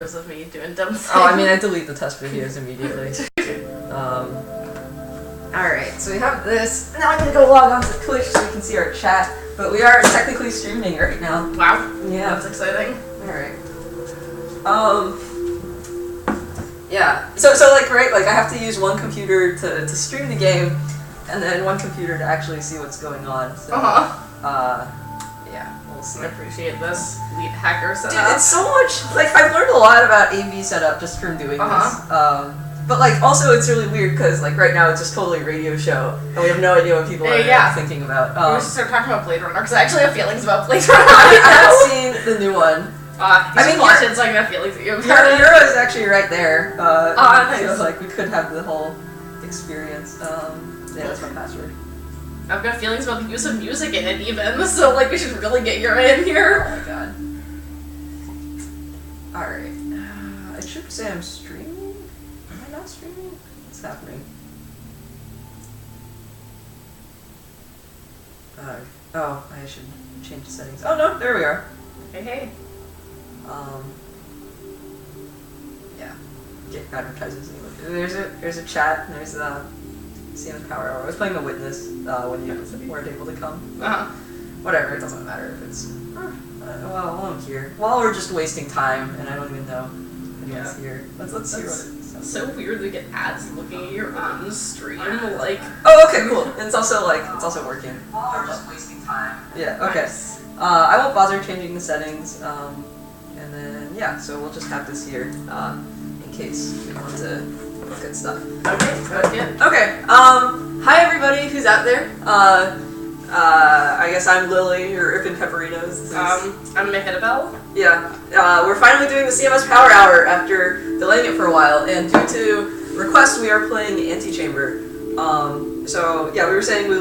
of me doing dumb things. Oh, I mean, I delete the test videos immediately. Alright, so we have this. Now I'm gonna go log on to Twitch so we can see our chat. But we are technically streaming right now. Wow. Yeah. That's exciting. Alright. Yeah. So like, right, like I have to use one computer to stream the game, and then one computer to actually see what's going on. So, yeah, we'll see. I appreciate this lead hacker setup. Dude, it's so much, like, I've learned a lot about AV setup just from doing this. But, like, also it's really weird because, like, right now it's just totally a radio show, and we have no idea what people are thinking about. We should start talking about Blade Runner, because I actually have feelings about Blade Runner. I haven't seen the new one. I mean, watch it, so I can have feelings that you have. Euro is actually right there. Nice. So, like, we could have the whole experience. Yeah, that's my password. I've got feelings about the use of music in it, even, so, like, we should really get your in here. Oh my god. Alright. I should say I'm streaming? Am I not streaming? What's happening? Oh, I should change the settings. Oh no, there we are. Hey. Yeah. Get advertisements. There's a chat, and there's CMS Power Hour. I was playing The Witness when you weren't able to come. Whatever, it doesn't matter if it's... well, I'm here. Well, we're just wasting time, and I don't even know anyone's here. Let's see what it is. It's so weird to get ads looking at your own stream, like... Oh, okay, cool. And it's also working. We're just wasting time. Yeah, okay. Nice. I won't bother changing the settings, and then, yeah, so we'll just have this here, in case we want to look at stuff. Okay, hi everybody who's out there. I guess I'm Lily, or Ifin Pepperinos. I'm Mehidabel. Yeah, we're finally doing the CMS Power Hour after delaying it for a while, and due to requests, we are playing Antichamber. So, yeah, we were saying I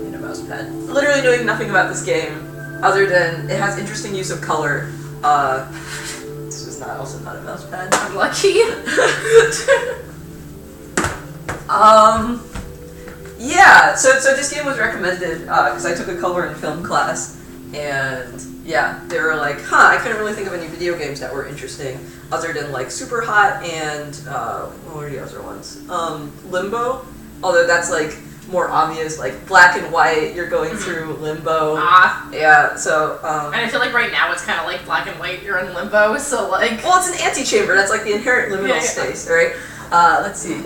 need a mouse pad. Literally knowing nothing about this game, other than it has interesting use of color. This is also not a mouse pad. I'm lucky. Yeah, so this game was recommended because I took a color and film class, and yeah, they were like, I couldn't really think of any video games that were interesting other than like Super Hot and what were the other ones? Limbo, although that's like more obvious, like black and white, you're going through limbo. Yeah, so and I feel like right now it's kind of like black and white, you're in limbo, so like... Well, it's an antechamber, that's like the inherent liminal space, right? Let's see.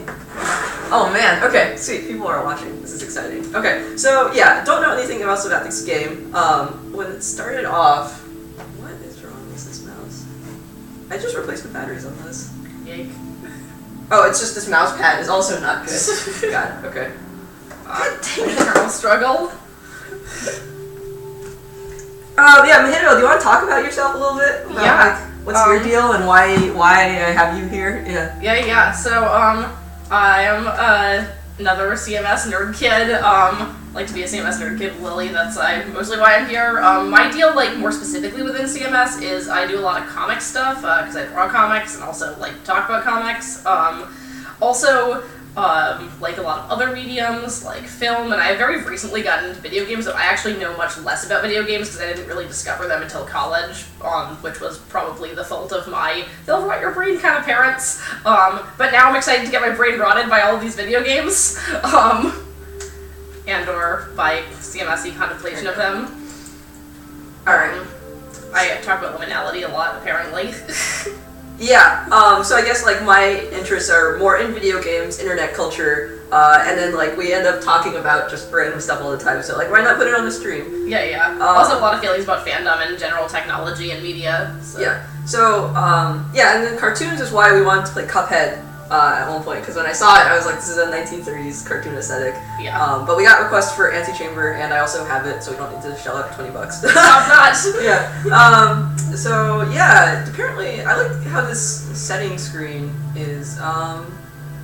Oh man, okay, sweet, people are watching, this is exciting. Okay, so yeah, don't know anything else about this game. When it started off, what is wrong with this mouse? I just replaced the batteries on this. Yike. Oh, it's just this mouse pad is also not good. Got it, okay. God dang it, internal struggle. Yeah, Mahito, do you want to talk about yourself a little bit? About, like, what's your deal and why I have you here? Yeah. So, I am another CMS nerd kid. Like to be a CMS nerd kid, Lily. That's mostly why I'm here. My deal, like more specifically within CMS, is I do a lot of comic stuff because I draw comics and also like talk about comics. Also. Like a lot of other mediums, like film, and I very recently gotten into video games, so I actually know much less about video games because I didn't really discover them until college, which was probably the fault of my they'll rot your brain kind of parents. But now I'm excited to get my brain rotted by all of these video games, and or by CMS-y contemplation of them. Alright. I talk about liminality a lot, apparently. Yeah, so I guess like my interests are more in video games, internet culture, and then like we end up talking about just random stuff all the time, so like why not put it on the stream? Yeah. Also a lot of feelings about fandom and general technology and media. So. Yeah, so yeah, and then cartoons is why we wanted to play Cuphead at one point, because when I saw it I was like, this is a 1930s cartoon aesthetic. Yeah. But we got requests for Antichamber, and I also have it, so we don't need to shell out $20. Top notch! Yeah. So yeah, apparently I like how this setting screen is.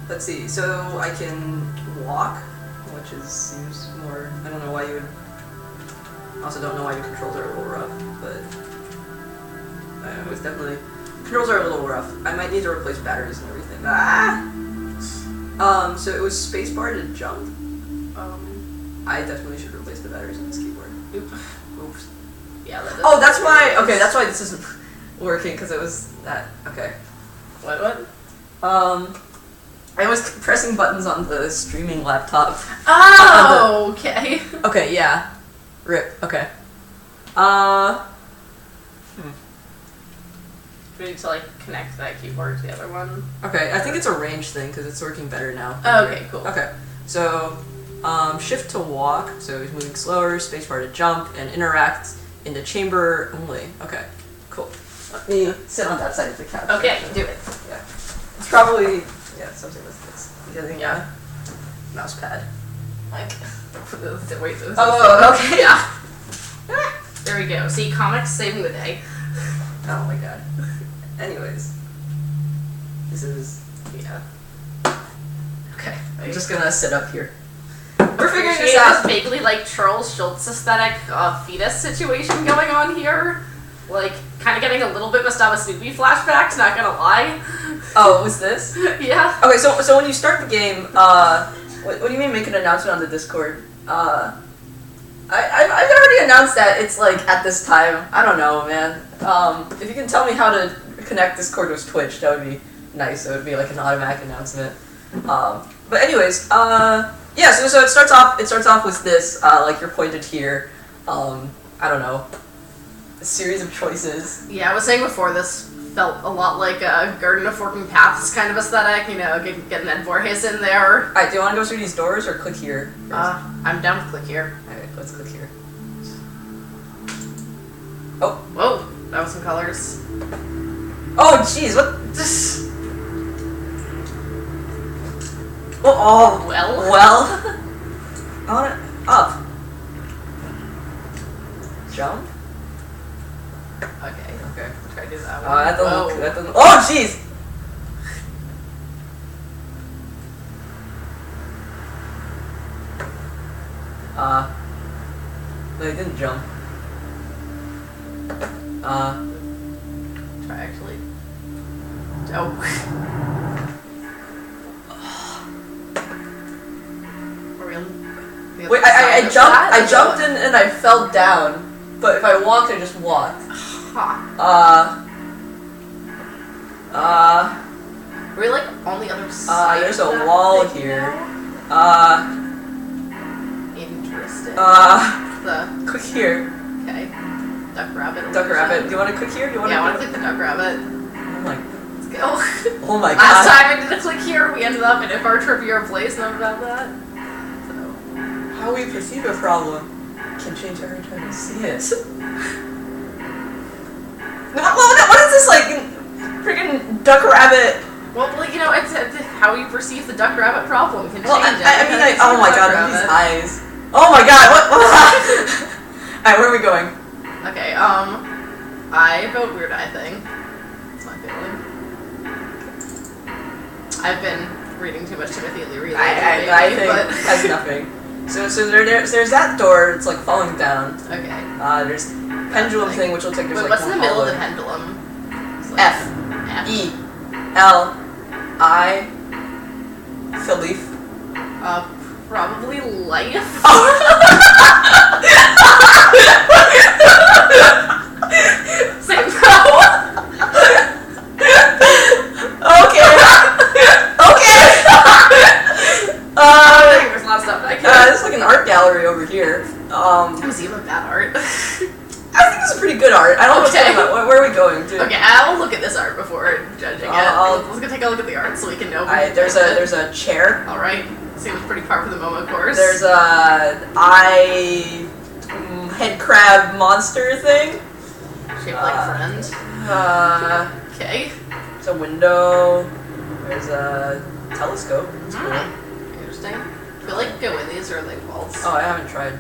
Let's see. So I can walk, which seems more. I don't know why you would. Also, don't know why your controls are a little rough, but it was definitely controls are a little rough. I might need to replace batteries and everything. So it was spacebar to jump. I definitely should replace the batteries on this keyboard. Oops. Yeah. Oh, that's why. Okay, that's why this isn't. working because it was that. Okay. What? I was pressing buttons on the streaming laptop. Oh, okay. Okay, yeah. Rip. Okay. We need to like connect that keyboard to the other one. Okay, I think it's a range thing because it's working better now. Oh, okay, cool. Okay, so shift to walk, so he's moving slower, spacebar to jump, and interact in the chamber only. Okay, cool. Let me sit on that side of the couch. Okay, do it. Yeah. It's probably, something that's getting, mouse pad. Like, wait, this okay. Yeah. There we go. See, comics saving the day. Oh my god. Anyways. This is, Okay. I'm just gonna sit up here. We're figuring this out. This vaguely like Charles Schultz aesthetic fetus situation going on here. Like, kind of getting a little bit Mastaba Snoopy flashbacks, not gonna lie. Oh, was this? Yeah. Okay, so when you start the game, what do you mean make an announcement on the Discord? I've already announced that it's like at this time. I don't know, man. If you can tell me how to connect Discord with Twitch, that would be nice. It would be like an automatic announcement. But anyways, so it starts off with this, like you're pointed here. I don't know, a series of choices. Yeah, I was saying before, this felt a lot like a Garden of Forking Paths kind of aesthetic, get Ned Voorhees in there. Alright, do you want to go through these doors or click here? I'm down to click here. Alright, let's click here. Oh. Whoa, that was some colors. Oh, jeez, what? This. Oh, well. I want it up. Jump? Okay. Try to do that one. That doesn't. Oh, jeez! No, he didn't jump. Try actually. Oh. Wait, I jumped in and I fell down, but if I walked, I just walked. We're like on the other side. There's a wall here. Interesting. Click here. Okay. Duck rabbit. Duck rabbit. Do you want to click here? Do you want I want to click the duck rabbit. Oh my. Let's go. Oh my god. Last time I did a click here, we ended up in a far trippier place. Know about that? How we perceive a problem can change every time we see it. What is this, like, freaking duck rabbit? Well, it's how you perceive the duck rabbit problem can change oh my god, look at these eyes. Oh my god, what? Alright, where are we going? Okay, I vote Weird Eye Thing. That's my feeling. I've been reading too much Timothy Leary lately, I think that's nothing. So there's that door. It's like falling down. Okay. There's pendulum thing, which looks like there's Wait, like what's in the middle of the hollow. pendulum? Like F E L I Philippe. Probably life. Same throw. Okay. There's a lot of stuff back here. There's like an art gallery over here. Museum of Bad Art. I think this is pretty good art. I don't know what's going on. Where are we going, dude? Okay, I'll look at this art before judging it. Let's go take a look at the art so we can know. There's a chair. All right, seems pretty par for the moment, of course. There's a head crab monster thing. Shaped like friend. Okay. There's a window. There's a telescope. That's cool. Interesting. I feel like go in these or like walls. Oh, I haven't tried.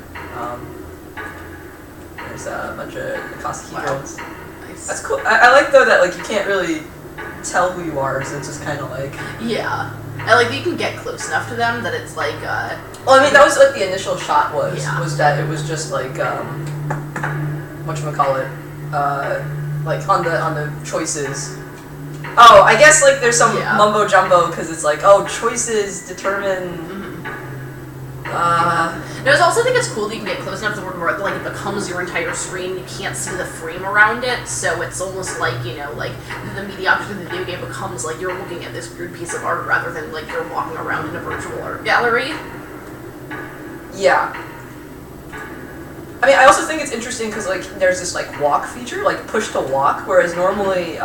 There's a bunch of icosahedrons. Wow. Nice. That's cool. I like though that like you can't really tell who you are, so it's just kind of like. Yeah. I like that you can get close enough to them that it's like. Well, I mean that was what the initial shot was. Yeah. Was that it was just like whatchamacallit, like on the choices. Oh, I guess like there's some mumbo jumbo because it's like choices determine I also think it's cool that you can get close enough to where like it becomes your entire screen. You can't see the frame around it, so it's almost like, you know, like the media object of the video game becomes like you're looking at this weird piece of art rather than like you're walking around in a virtual art gallery. Yeah. I mean, I also think it's interesting because like there's this like walk feature, like push to walk, whereas normally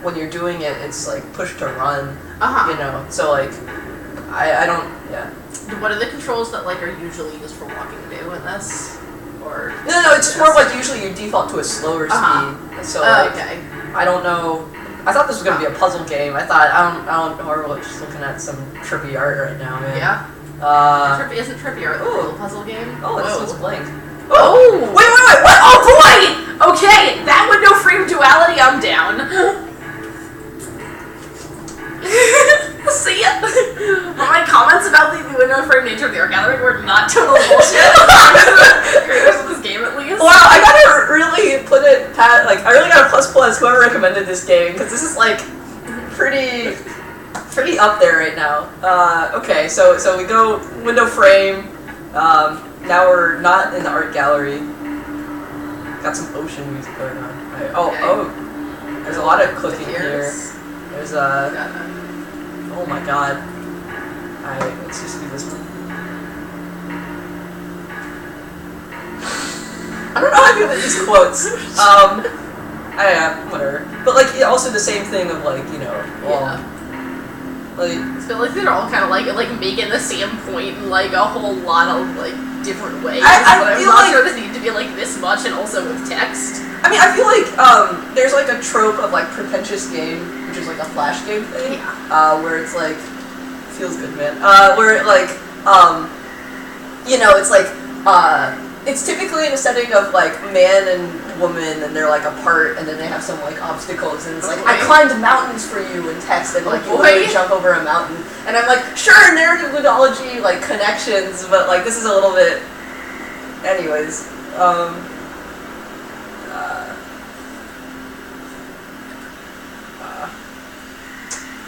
when you're doing it, it's like push to run. You know, so like I don't. Yeah. What are the controls that like are usually used for walking do in this? Or no, it's just more of like usually you default to a slower speed. So like, I don't know. I thought this was gonna be a puzzle game. I thought I don't know. We're just looking at some trippy art right now, man. Yeah. Isn't trippy art a real puzzle game? Oh, it says blank. Oh! Wait, what? Oh boy! Okay, that window frame duality, I'm down. See ya! My comments about the window frame nature of the art gallery were not total bullshit. Creators of this game, at least. Wow, I gotta really put it pat. Like, I really gotta plus whoever recommended this game because this is like pretty up there right now. Okay, so we go window frame. Now we're not in the art gallery. Got some ocean music going on. Right. Oh, there's a lot of clicking here. There's oh my god. Alright, let's just do this one. I don't know how to do these quotes. Whatever. But like, also the same thing of like, you know, like, I feel like they're all kind of like making the same point in like a whole lot of like different ways. I feel not like sure this need to be like this much and also with text. I mean, I feel like there's like a trope of like pretentious game, which is like a flash game thing, where it's like feels good, man. Where it like you know, it's like it's typically in a setting of like man and woman, and they're like apart, and then they have some like obstacles, and it's like I climbed mountains for you in text, and like you literally jump over a mountain, and I'm like, sure, narrative mythology like connections, but like this is a little bit, anyways.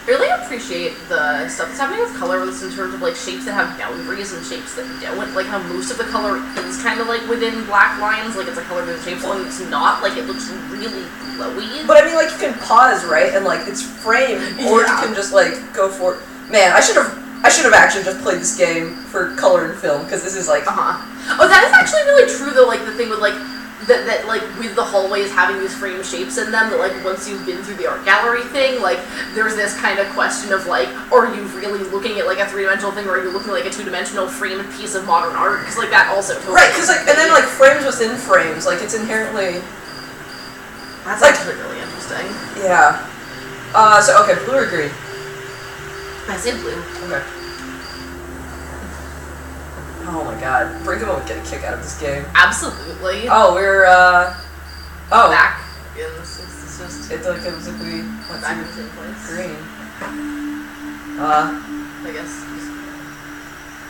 I really appreciate the stuff that's happening with color in terms of like shapes that have boundaries and shapes that don't. Like how most of the color is kind of like within black lines, like it's a color within shapes, and it's not. Like it looks really glowy. But I mean, like you can pause, right, and like it's framed, or you can just like go for. Man, I should have actually just played this game for color and film because this is like. Oh, that is actually really true though. Like the thing with like. That like with the hallways having these frame shapes in them, that like once you've been through the art gallery thing, like there's this kind of question of like, are you really looking at like a 3-dimensional thing, or are you looking at like a 2-dimensional framed piece of modern art? Because like that also totally right, because like and then like frames within frames, like it's inherently. That's like, actually really interesting. Yeah. So okay, blue or green? I say blue. Okay. Oh my god, Brinkman would get a kick out of this game. Absolutely. Oh, we're back in this. It's just it's like it was if we went back in the same place. Green. I guess just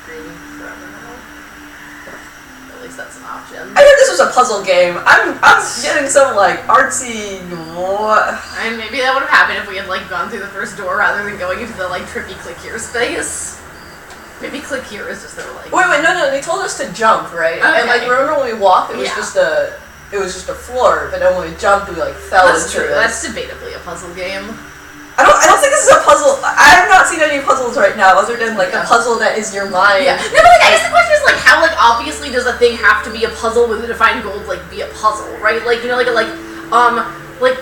green forever now. At least that's an option. I heard this was a puzzle game. I'm getting some like artsy. What? I mean, maybe that would have happened if we had like gone through the first door rather than going into the like trippy click here space. Maybe click here is just their like. Wait, no, they told us to jump, right? Okay. And like remember when we walked, it was just a floor, but then when we jumped, we like fell That's into true. it. That's debatably a puzzle game. I don't think this is a puzzle. I have not seen any puzzles right now, other than like a puzzle that is your mind. Yeah. No, but like I guess the question is like how like obviously does a thing have to be a puzzle with a defined goal to like be a puzzle, right? Like you know like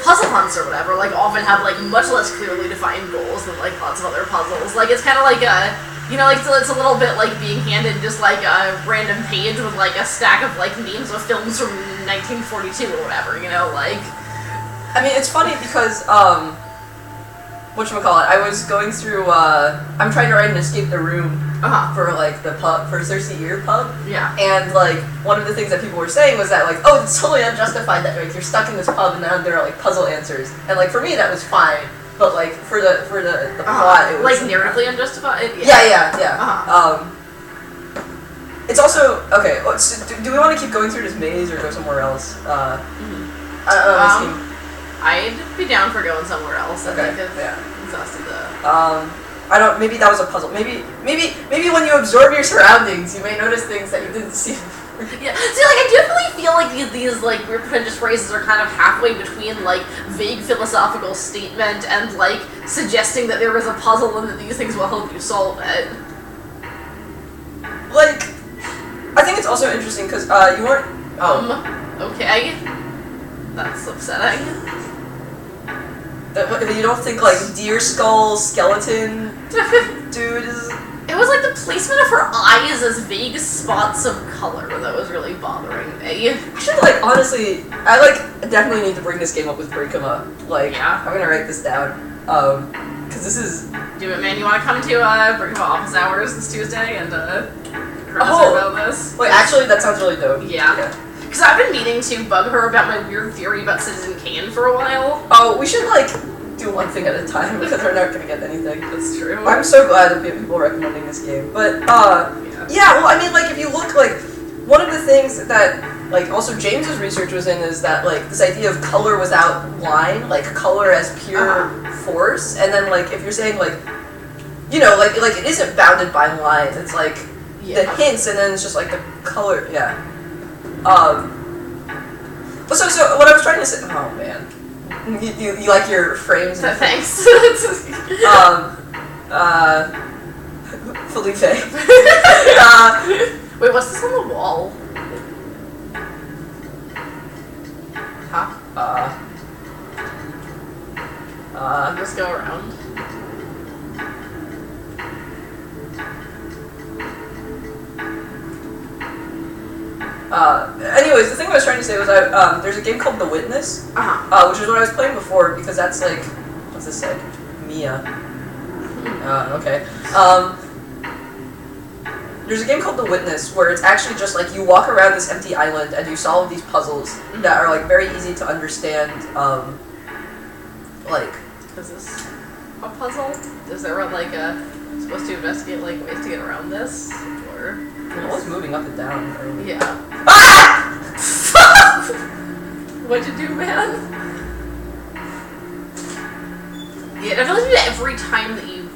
puzzle hunts or whatever like often have like much less clearly defined goals than like lots of other puzzles. Like it's kind of like a. You know, like, so it's a little bit like being handed just, like, a random page with, like, a stack of, like, names of films from 1942 or whatever, you know, like... I mean, it's funny because, whatchamacallit, I was going through, I'm trying to write an Escape the Room for, like, the pub, for Cersei Ear pub. Yeah. And, like, one of the things that people were saying was that, like, oh, it's totally unjustified that, like, you're stuck in this pub and now there are, like, puzzle answers. And, like, for me, that was fine. But like for the plot, it was like narratively unjustified. Yeah. It's also okay. Do we want to keep going through this maze or go somewhere else? I'd be down for going somewhere else. Okay. I think it's exhausted the. I don't. Maybe that was a puzzle. Maybe when you absorb your surroundings, you may notice things that you didn't see. Yeah. See, like, I definitely feel like these like weird pretentious phrases are kind of halfway between like vague philosophical statement and like suggesting that there is a puzzle and that these things will help you solve it. Like, I think it's also interesting because you weren't. Okay. That's upsetting. You don't think like deer skull skeleton dude is. It was like the placement of her eyes as vague spots of color that was really bothering me. I should like honestly, I like definitely need to bring this game up with Brinkema. Like, yeah. I'm gonna write this down. Because this is. Do it, man. You want to come to Brinkema office hours this Tuesday and about this? Wait, actually, that sounds really dope. Yeah. Because I've been meaning to bug her about my weird theory about Citizen Kane for a while. Oh, we should like do one thing at a time because we're not gonna get anything. That's true. I'm so glad that we have people recommending this game. But yeah, well, I mean, like if you look like one of the things that like also James's research was in is that like this idea of color without line, like color as pure force, and then like if you're saying like you know like it isn't bounded by lines, it's like the hints and then it's just like the color. Yeah. So what I was trying to say. Oh man. You like your frames? Thanks. Felipe. Wait, what's this on the wall? Huh? Just go around. Anyways, the thing I was trying to say was there's a game called The Witness, which is what I was playing before because that's like, what's this say? Mia. Okay. There's a game called The Witness where it's actually just like you walk around this empty island and you solve these puzzles that are like very easy to understand. Like, is this a puzzle? Is there like supposed to investigate like ways to get around this, or? It was moving up and down. Yeah. Ah! What'd you do, man? Yeah, I feel like every time that you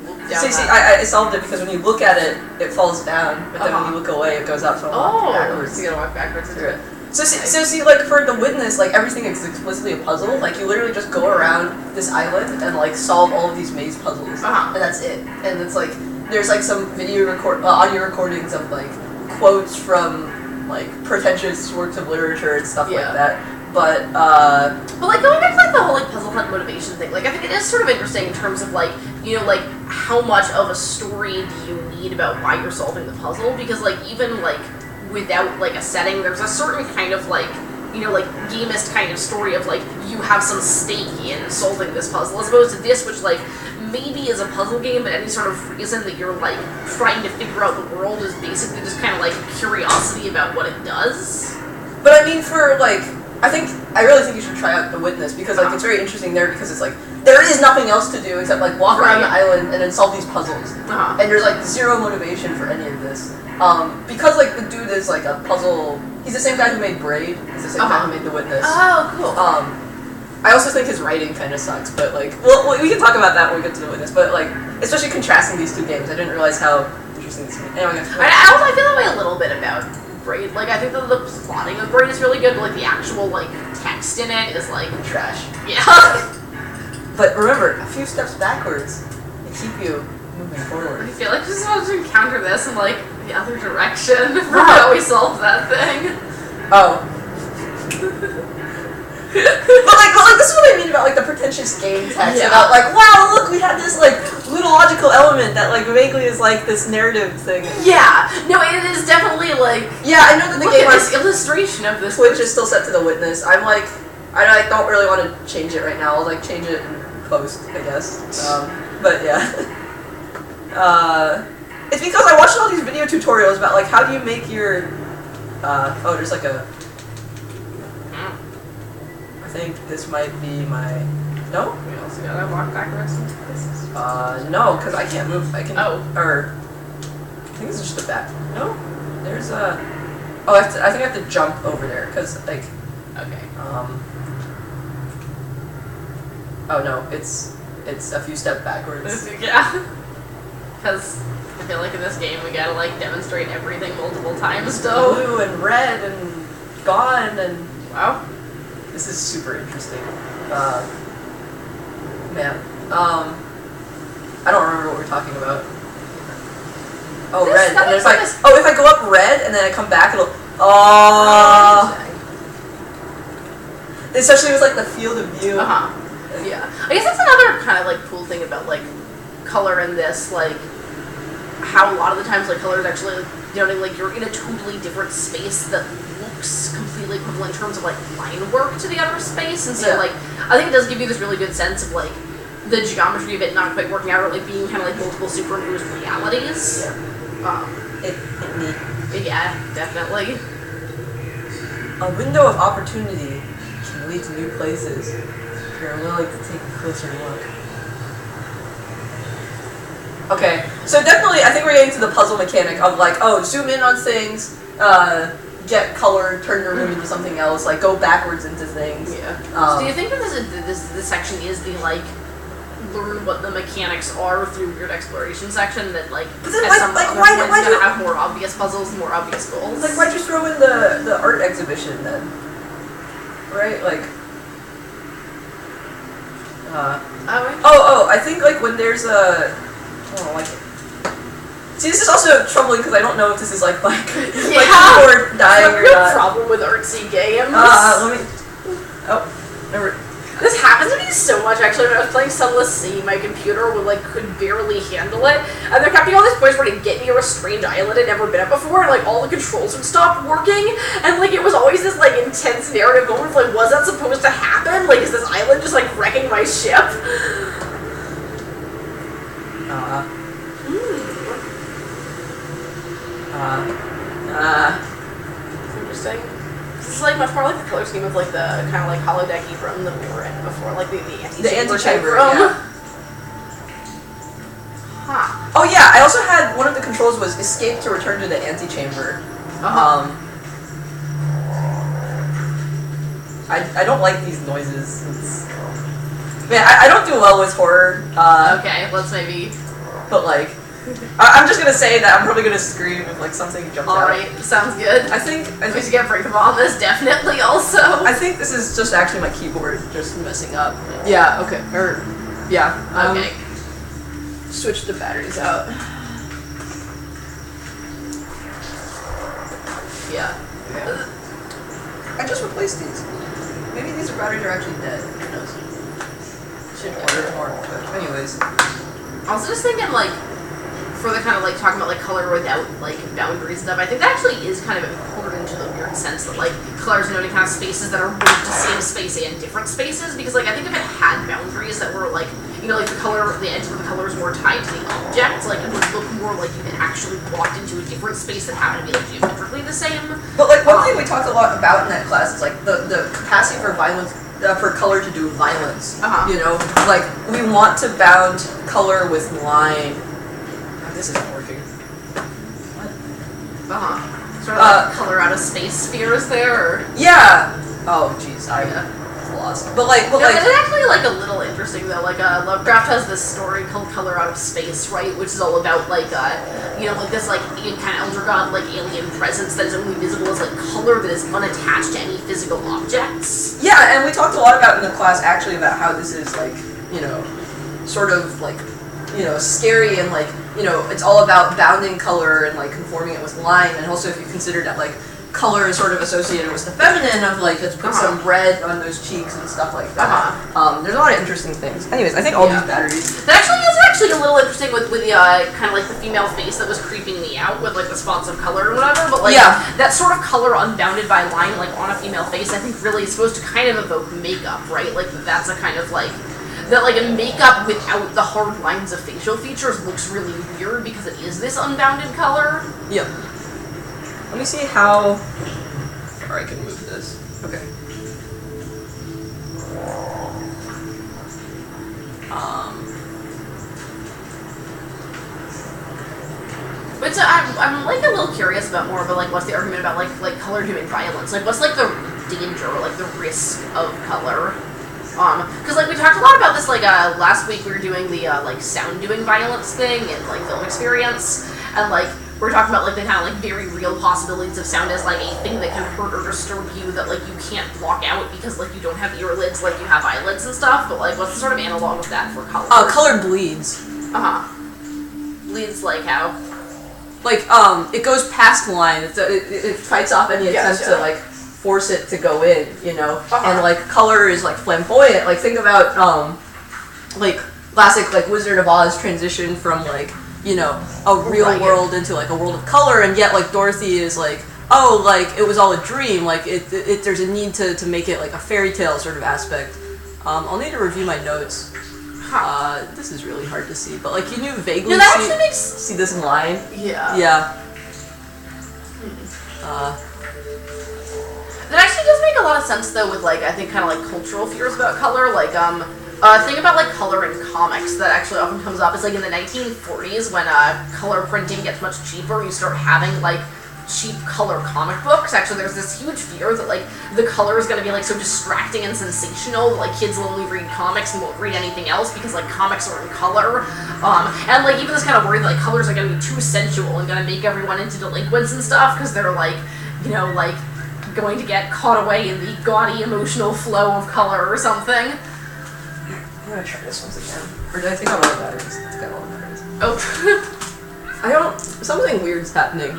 look down. See, I solved it because when you look at it, it falls down, but then when you look away, it goes up. So I walk backwards. So you gotta walk backwards into it. So see, like for The Witness, like everything is explicitly a puzzle. Like you literally just go around this island and like solve all of these maze puzzles, and that's it. And it's like there's like some audio recordings of like quotes from like pretentious works of literature and stuff like that. But like going back to like the whole like puzzle hunt motivation thing, like I think it is sort of interesting in terms of like, you know, like how much of a story do you need about why you're solving the puzzle? Because like even like without like a setting, there's a certain kind of like, you know, like gamist kind of story of like you have some stake in solving this puzzle, as opposed to this, which like maybe is a puzzle game, but any sort of reason that you're like trying to figure out the world is basically just kind of like curiosity about what it does. But I mean, for like, I really think you should try out The Witness because like it's very interesting there because it's like there is nothing else to do except like walk around the island and then solve these puzzles, and there's like zero motivation for any of this. Because like the dude is like a puzzle. He's the same guy who made Braid. He's the same guy who made The Witness. Oh, cool. I also think his writing kind of sucks, but like, well, we can talk about that when we get to The Witness. But like, especially contrasting these two games, I didn't realize how interesting this. Anyway, I feel that way a little bit about Braid. Like, I think that the plotting of Braid is really good, but like the actual like text in it is like trash. Yeah. But remember, a few steps backwards, they keep you moving forward. I feel like you're supposed to encounter this in like the other direction for how we solved that thing. Oh. but like this is what I mean about like the pretentious game text about like, wow, look, we had this like little logical element that like vaguely is like this narrative thing. Yeah, no, it is definitely like, yeah, I know that the game this illustration of this Twitch is still set to The Witness. I'm like, I don't really want to change it right now. I'll like change it in post, I guess. But yeah. It's because I watched all these video tutorials about like how do you make your there's like a I think this might be my no? We also gotta walk backwards into places. No, because I can't move. I can or I think this is just a back. No? There's a I think I have to jump over there because like okay. Oh no, it's it's a few steps backwards. Yeah. Because I feel like in this game we gotta like demonstrate everything multiple times still. Blue and red and gone and... Wow. This is super interesting. Man. I don't remember what we're talking about. Oh, red. And then if I go up red and then I come back, it'll... Especially with like the field of view. Yeah. I guess that's another kind of like cool thing about like color in this, like how a lot of the times like color is actually like, denoting like you're in a totally different space that looks completely equivalent in terms of like line work to the other space, and so like I think it does give you this really good sense of like the geometry of it not quite working out, or like being kind of like multiple superimposed realities. Yeah, definitely. A window of opportunity can lead to new places if you're willing to take a closer look. Okay, so definitely I think we're getting to the puzzle mechanic of like, oh, zoom in on things, get color, turn your room into something else, like go backwards into things. Yeah. So do you think that this section is the like learn what the mechanics are through weird exploration section that like at some other points gonna have more obvious puzzles, more obvious goals? Like why'd you throw in the art exhibition then? Right? Like I think like when there's a see, this is also troubling because I don't know if this is like like people are dying or not. Problem with artsy games. This happens to me so much, actually. When I was playing Sunless Sea, my computer could barely handle it, and there kept being all these points where to get near a strange island I'd never been at before, and like all the controls would stop working, and like it was always this like intense narrative moment of like, was that supposed to happen? Like, is this island just like wrecking my ship? Interesting. This is like much more like the color scheme of like the kind of like holodecky room that we were in before, like the Antichamber room. Yeah. Huh. Oh yeah, I also had one of the controls was escape to return to the Antichamber. I don't like these noises. Man, I don't do well with horror. Okay, let's maybe. But like, I'm just gonna say that I'm probably gonna scream if like something jumps out. Alright, sounds good. I think we should get break on this, definitely also. I think this is just actually my keyboard just messing up. Yeah, okay. Okay. Switch the batteries out. Yeah. I just replaced these. Maybe these batteries are actually dead. Who knows? Should order more. But anyways. I was just thinking like, for the kind of like talking about like color without like boundaries and stuff, I think that actually is kind of important to the weird sense that like colors denoting kind of spaces that are both the same space and different spaces, because like I think if it had boundaries that were like, you know, like the edge of the color is more tied to the object, like it would look more like you could actually walk into a different space that happened to be like geometrically the same. But like one thing we talked a lot about in that class is like the capacity for violence. For color to do violence, you know, like we want to bound color with line. Oh, this isn't working. What? Sort of like color out of space spheres there. Or? Yeah. Oh, jeez, I lost. But like, it's actually like a little interesting though. Like, Lovecraft has this story called "Color Out of Space," right, which is all about like, you know, like this like kind of elder god like alien presence that is only visible as like color that is unattached to any physical objects. Yeah, and we talked a lot about in the class actually about how this is like, you know, sort of like, you know, scary and like, you know, it's all about bounding color and like conforming it with line, and also if you consider that like color is sort of associated with the feminine of like, let's put some red on those cheeks and stuff like that. There's a lot of interesting things. Anyways, I think all these batteries. That actually is a little interesting with the kind of like the female face that was creeping me out with like the spots of color and whatever. But like that sort of color unbounded by line like on a female face, I think really is supposed to kind of evoke makeup, right? Like that's a kind of like. That like a makeup without the hard lines of facial features looks really weird because it is this unbounded color. Yeah. Let me see how far I can move this. Okay. But I'm like a little curious about more about like what's the argument about like color doing violence? Like what's like the danger or like the risk of color? Because like we talked a lot about this like last week we were doing the like sound doing violence thing and like film experience, and like we were talking about like the kind of like very real possibilities of sound as like a thing that can hurt or disturb you that like you can't block out because like you don't have earlids like you have eyelids and stuff. But like what's the sort of analog of that for color? Color bleeds. Bleeds like how? Like it goes past the line. It fights off any attempt to like force it to go in, you know. And like color is like flamboyant. Like think about like classic like Wizard of Oz transition from like, you know, a real world into like a world of color, and yet like Dorothy is like, oh, like it was all a dream. Like there's a need to make it like a fairy tale sort of aspect. I'll need to review my notes. This is really hard to see, but like, can you vaguely see this line? Yeah. Yeah. That actually does make a lot of sense though with like I think kind of like cultural fears about color. Like thing about like color in comics that actually often comes up is like in the 1940s when color printing gets much cheaper, you start having like cheap color comic books. Actually, there's this huge fear that like the color is going to be like so distracting and sensational that like kids will only read comics and won't read anything else because like comics are in color. And like even this kind of worry that like colors are going to be too sensual and going to make everyone into delinquents and stuff because they're like, you know, like going to get caught away in the gaudy emotional flow of color or something. I'm gonna try this once again. Or did I take out all the batteries? It's got all the batteries. Oh. Something weird's happening,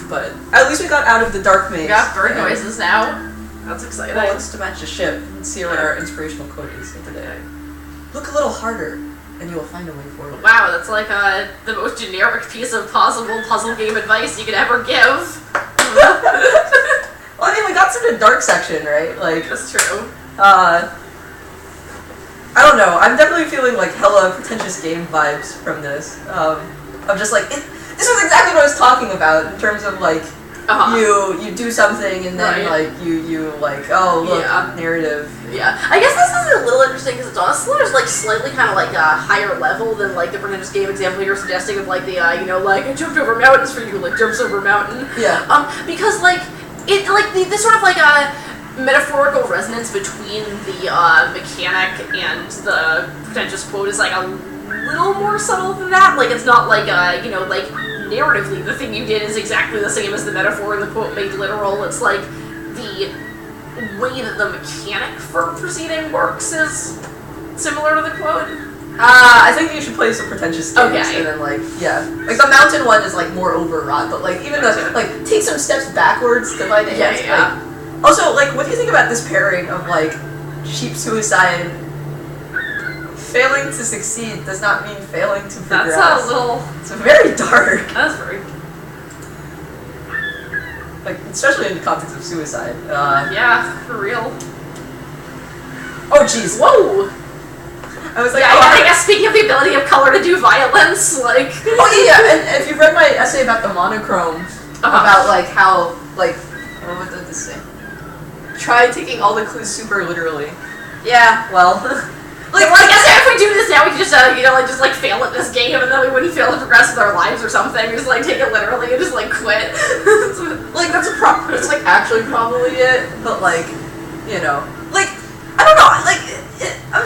but at least we got out of the dark maze. We got bird noises now. That's exciting. Well, it's to match the ship. Let's see what our inspirational quote is of the day. Look a little harder, and you will find a way forward. Wow, that's like the most generic piece of possible puzzle game advice you could ever give. Well, I mean, we got to the dark section, right? Like, that's true. I don't know. I'm definitely feeling like hella pretentious game vibes from this. I'm just like, this was exactly what I was talking about in terms of like, you do something and then like you like, oh look, narrative. Yeah, I guess this is a little interesting because it's honestly there's like slightly kind of like a higher level than like the pretentious game example you're suggesting of like the you know like I jumped over mountains for you, like jumps over a mountain. Yeah. Because like it like the sort of like metaphorical resonance between the mechanic and the pretentious quote is like a little more subtle than that. Like it's not like you know like narratively the thing you did is exactly the same as the metaphor and the quote made literal. It's like the way that the mechanic for proceeding works is similar to the quote. I think you should play some pretentious games and then like like the mountain one is like more overwrought, but like even like take some steps backwards to find the answer. Like, also, like, what do you think about this pairing of, like, cheap suicide? Failing to succeed does not mean failing to progress. That's a little... It's very dark. That's very... Like, especially in the context of suicide. Yeah, for real. Oh, jeez. Whoa! I was like, I guess speaking of the ability of color to do violence, like... Oh, yeah, and if you read my essay about the monochrome, about, like, how, like... what did this say? Try taking all the clues super literally. Yeah, well... Like, I guess if we do this now, we could just, you know, like, just, like, fail at this game, and then we wouldn't fail to progress with our lives or something. We just, like, take it literally and just, like, quit. Like, that's it's, like, actually probably it, but, like, you know. Like, I don't know, like, I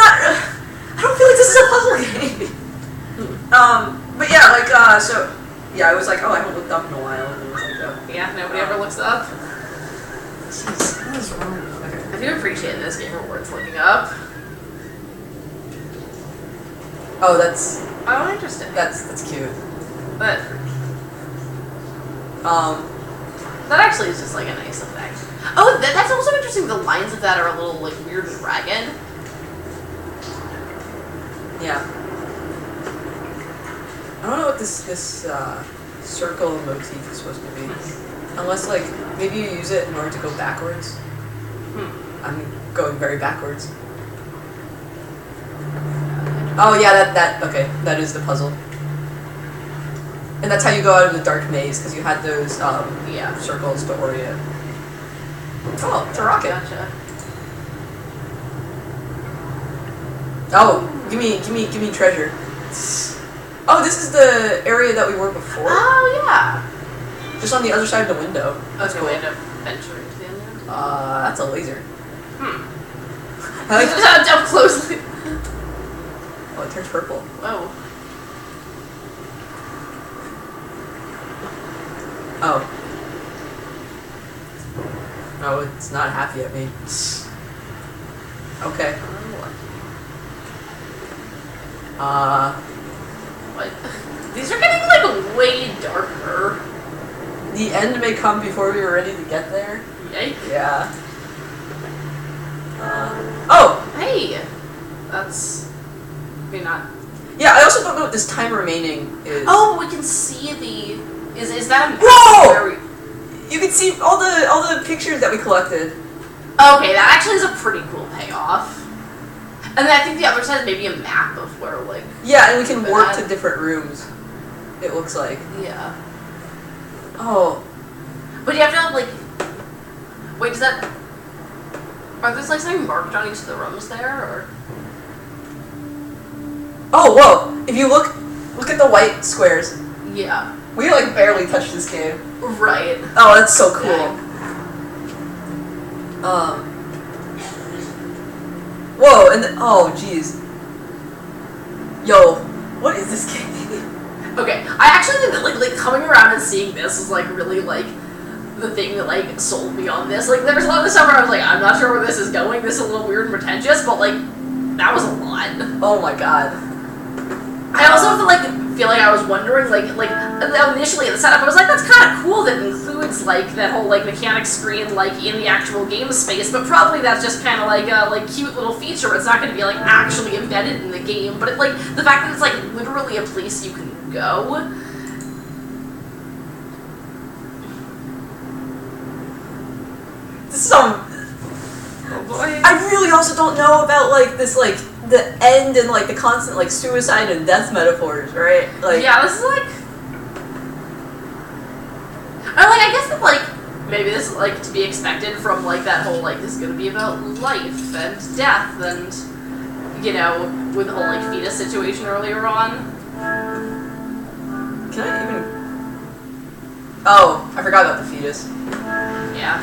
don't feel like this is a puzzle game. But yeah, like, so, yeah, I was like, oh, I haven't looked up in a while, and it was like, oh. Yeah, nobody ever looks up. Jeez, what is wrong? Okay. I do appreciate this game rewards looking up. Oh, that's... Oh, interesting. That's cute. But... that actually is just, like, a nice effect. Oh, that's also interesting. The lines of that are a little, like, weird and ragged. Yeah. I don't know what this circle motif is supposed to be. Unless, like, maybe you use it in order to go backwards. I'm going very backwards. Oh yeah, okay, that is the puzzle. And that's how you go out of the dark maze, because you had those, circles to orient. Oh, it's a rocket. Gotcha. Oh, give me treasure. Oh, this is the area that we were before? Oh, yeah. Just on the other side of the window. That's cool. We end up venturing to the end there? That's a laser. I like Just up close. Oh, it turns purple. Whoa. Oh. Oh, it's not happy at me. Okay. What? These are getting like way darker. The end may come before we were ready to get there. Yikes. Yeah. Oh! Hey! That's... maybe not... Yeah, I also don't know what this time remaining is. Oh, we can see the... Is that a... Whoa! Where we... You can see all the pictures that we collected. Okay, that actually is a pretty cool payoff. And then I think the other side is maybe a map of where, like... Yeah, and we can warp to different rooms, it looks like. Yeah. Oh. But you have to, like... Wait, does that... Are there, like, something marked on each of the rooms there, or...? Oh, whoa! If you look at the white squares. Yeah. We, like, barely touched this game. Right. Oh, that's so cool. Whoa, and oh, jeez. Yo, what is this game? Okay, I actually think that, like, coming around and seeing this is, like, really, like, the thing that, like, sold me on this. Like, there's a lot of stuff where I was like, I'm not sure where this is going, this is a little weird and pretentious, but, like, that was a lot. Oh my god. I also feel like I was wondering, like, initially at the setup, I was like, that's kind of cool that it includes, like, that whole, like, mechanic screen, like, in the actual game space, but probably that's just kind of, like, a, like, cute little feature. It's not going to be, like, actually embedded in the game, but, like, the fact that it's, like, literally a place you can go. Oh boy. I really also don't know about, like, this, like, the end and, like, the constant, like, suicide and death metaphors, right? Like, yeah, this is, like... I guess that, like, maybe this is, like, to be expected from, like, that whole, like, this is gonna be about life and death and, you know, with the whole, like, fetus situation earlier on. Can I even... Oh, I forgot about the fetus. Yeah.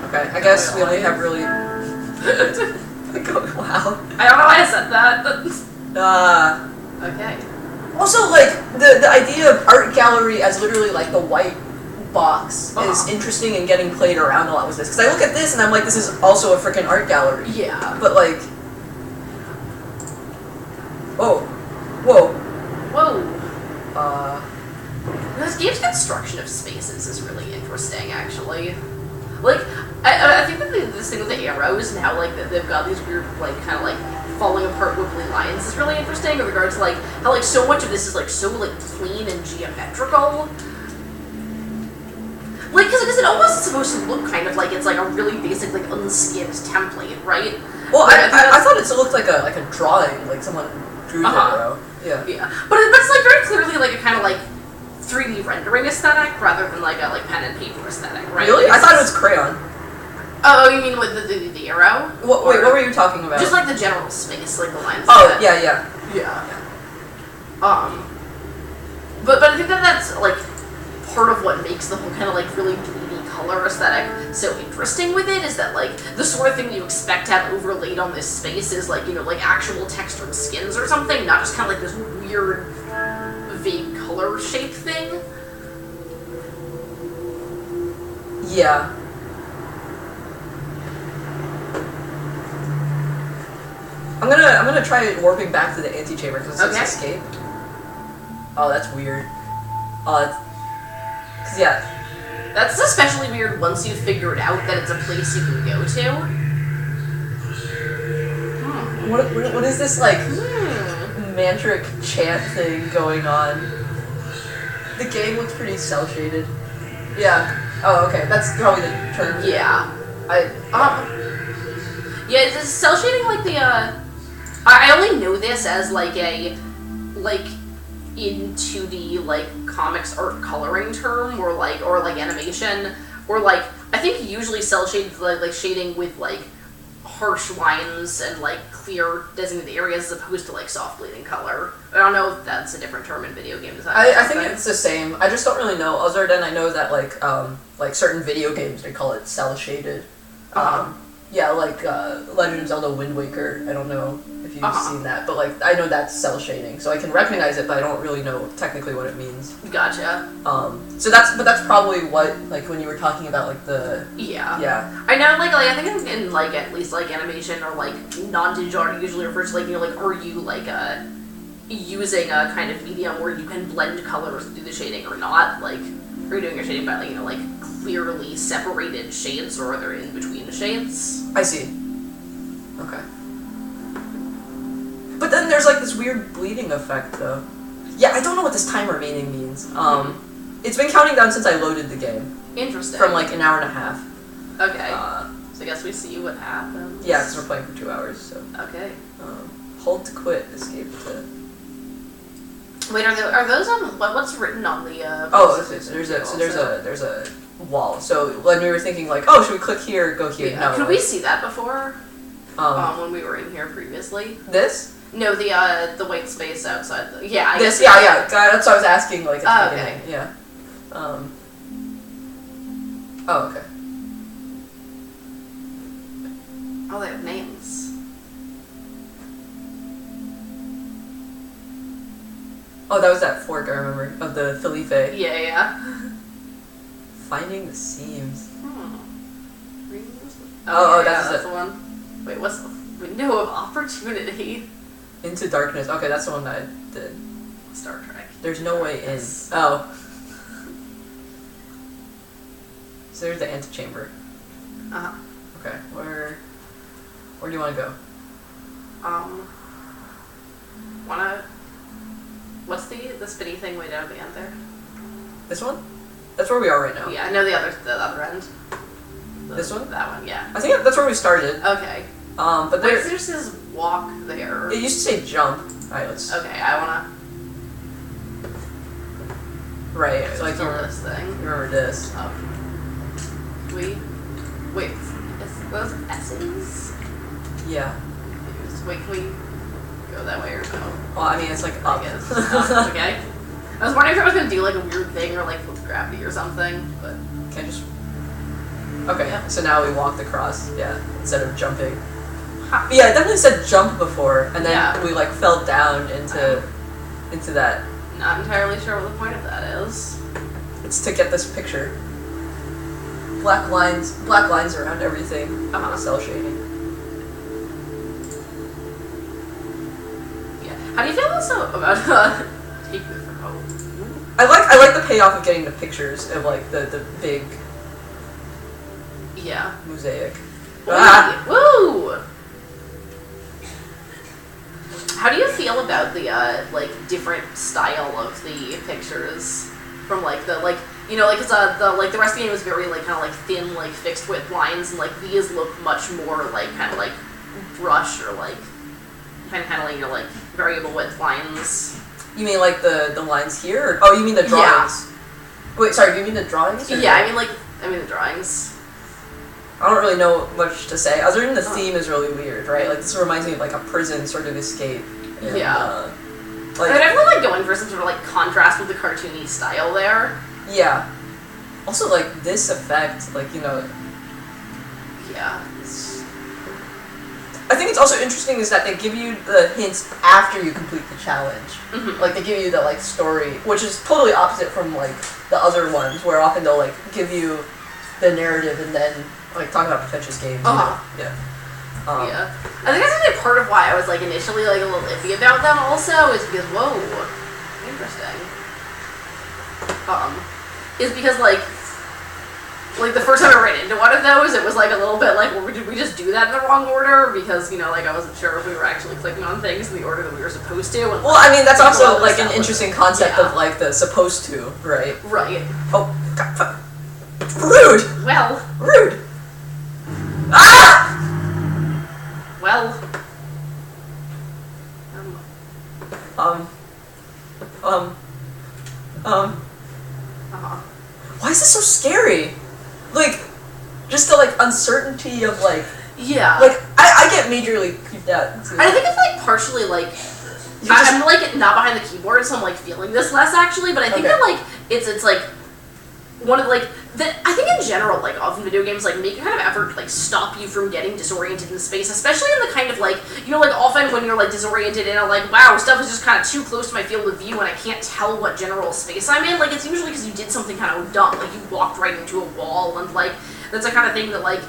Okay, I guess we only have really... Wow. I don't know why I said that, but... Okay. Also, like, the idea of art gallery as literally, like, the white box is interesting and getting played around a lot with this. Because I look at this and I'm like, this is also a freaking art gallery. Yeah. But, like... Whoa. Whoa. Whoa. This game's construction of spaces is really interesting, actually. Like, I think that this thing with the arrows and how, like, they've got these weird, like, kind of, like, falling apart wibbly lines is really interesting in regards to, like, how, like, so much of this is, like, so, like, clean and geometrical. Like, because it almost is supposed to look kind of like it's, like, a really basic, like, unskinned template, right? Well, I thought it looked like a drawing, like someone drew the arrow. Yeah. Yeah. But it's, like, very clearly, like, a kind of, like, 3D rendering aesthetic rather than, like, a, like, pen and paper aesthetic, right? Really? I thought it was crayon. Oh, you mean with the arrow? Wait, what were you talking about? Just, like, the general space, like, the lines. Oh, yeah. But I think that that's, like, part of what makes the whole kind of, like, really bleedy color aesthetic so interesting with it is that, like, the sort of thing you expect to have overlaid on this space is, like, you know, like, actual textured skins or something, not just kind of, like, this weird, vague color shape thing. Yeah. I'm gonna try warping back to the Antichamber because it says escape. Oh, that's weird. Cause yeah. That's especially weird once you figure it out that it's a place you can go to. What is this, like, mantric chant thing going on? The game looks pretty cel-shaded. Yeah. Oh, okay. That's probably the term. Yeah. Yeah, it's cel shading like the I only know this as like a in 2D like comics art coloring term or like animation or like I think usually cel shading like shading with like harsh lines and like clear designated areas as opposed to like soft bleeding color. I don't know if that's a different term in video game design. I think it's the same. I just don't really know. Other than I know that like certain video games they call it cel shaded. Yeah, like Legend of Zelda Wind Waker. I don't know if you've seen that, but like I know that's cell shading, so I can recognize it, but I don't really know technically what it means. Gotcha. So that's probably what, like, when you were talking about like the yeah. I know, like I think in like at least like animation or like non-digital art usually refers to like, you know, like, are you like using a kind of medium where you can blend colors and do the shading or not? Like, are you doing your shading by like, you know, like clearly separated shades, or are there in between shades? I see. Okay. But then there's like this weird bleeding effect though. Yeah, I don't know what this time remaining means. It's been counting down since I loaded the game. Interesting. From like an hour and a half. Okay. So I guess we see what happens. Yeah, because we're playing for 2 hours, so. Okay. Hold to quit, escape to. Wait, are those on what's written on the? There's a wall. So when we were thinking like, oh, should we click here, go here? Yeah. No. Could we see that before? When we were in here previously. This? No, the white space outside. I this. guess Yeah. That's what I was asking. Like at the beginning. Okay. Yeah. Oh, okay. Oh, they have names. Oh, that was that fork, I remember, of the Felipe. Yeah. Finding the seams. That's the one. Wait, what's the window of opportunity? Into darkness. Okay, that's the one that I did. Star Trek. There's no way in. Oh. So there's the antechamber. Okay, where do you want to go? What's the spinny thing way down at the end there? This one? That's where we are right now. Yeah, I know the other end. This one? That one, yeah. I think that's where we started. Okay. But there just says walk there. It used to say jump. Alright, let's. Okay, I wanna. Right, so like this thing. Remember this. Wait, is those S's? Yeah. Wait, can we go that way or no? Well, I mean, it's like up. I guess. Okay. I was wondering if I was gonna do like a weird thing or like with gravity or something, but. Can I just. Okay, yeah. So now we walked across, instead of jumping. Huh. Yeah, it definitely said jump before, and then we like fell down into that. Not entirely sure what the point of that is. It's to get this picture. Black lines around everything. Cell shading. Yeah. How do you feel also about take me from home? I like the payoff of getting the pictures of like the big mosaic. Woo! How do you feel about the like different style of the pictures from like the it's the rest of the game was very like kind of like thin like fixed width lines, and like these look much more like kind of like brush or like kind of like like variable width lines. You mean like the lines here? Oh, you mean the drawings? Yeah. Wait, sorry. Do you mean the drawings? Yeah, I mean the drawings. I don't really know much to say, other than the theme is really weird, right? Like, this reminds me of, like, a prison sort of escape. And, they're definitely, like, going for some sort of, like, contrast with the cartoony style there. Yeah. Also, like, this effect, like, you know... Yeah. I think it's also interesting is that they give you the hints after you complete the challenge. Mm-hmm. Like, they give you the, like, story, which is totally opposite from, like, the other ones, where often they'll, like, give you the narrative and then... Like, talking about pretentious games. Yeah. I think that's actually part of why I was, like, initially, like, a little iffy about them also, is because, whoa, interesting. Is because, like, the first time I ran into one of those, it was, like, a little bit like, well, did we just do that in the wrong order? Because, you know, like, I wasn't sure if we were actually clicking on things in the order that we were supposed to. And, well, I mean, that's also, like, an interesting concept of, like, the supposed to, right? Right. Oh, God, rude! Well. Rude! Ah! Well. Why is this so scary? Like, just the, like, uncertainty of, like... Yeah. Like, I get majorly creeped out. I think it's, like, partially, like... I'm, like, not behind the keyboard, so I'm, like, feeling this less, actually, but I think that, like, it's like... One of, like... that I think in general, like, often video games, like, make a kind of effort to, like, stop you from getting disoriented in space, especially in the kind of, like, you know, like, often when you're, like, disoriented and, like, wow, stuff is just kind of too close to my field of view and I can't tell what general space I'm in, like, it's usually because you did something kind of dumb, like, you walked right into a wall, and, like, that's the kind of thing that, like,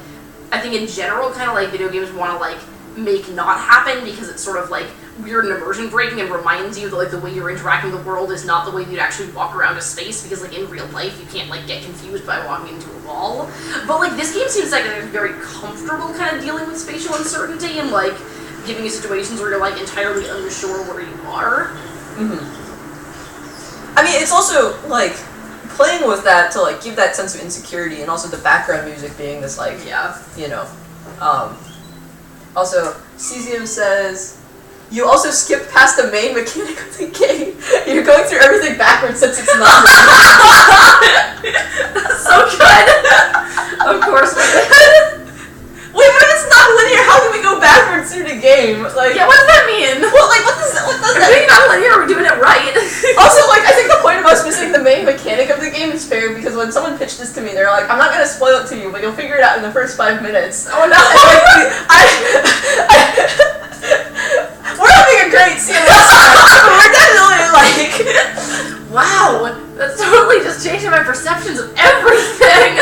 I think in general, kind of, like, video games want to, like, make not happen because it's sort of, like, weird and immersion breaking and reminds you that, like, the way you're interacting with the world is not the way you'd actually walk around a space because, like, in real life you can't, like, get confused by walking into a wall. But, like, this game seems like it's very comfortable kind of dealing with spatial uncertainty and, like, giving you situations where you're, like, entirely unsure where you are. I mean, it's also, like, playing with that to, like, give that sense of insecurity and also the background music being this, like, you know, also, Cesium says, you also skipped past the main mechanic of the game. You're going through everything backwards since it's not. That's so good. Of course we did. Wait, but if it's not linear, how can we go backwards through the game? Like, yeah, what does that mean? Well, like, what does that mean? Not linear, we're doing it right. Also, like, I think the point of us missing the main mechanic of the game is fair because when someone pitched this to me, they're like, I'm not gonna spoil it to you, but you'll figure it out in the first 5 minutes. Oh no! We're having a great CMS time. We're definitely like, wow, that's totally just changing my perceptions of everything.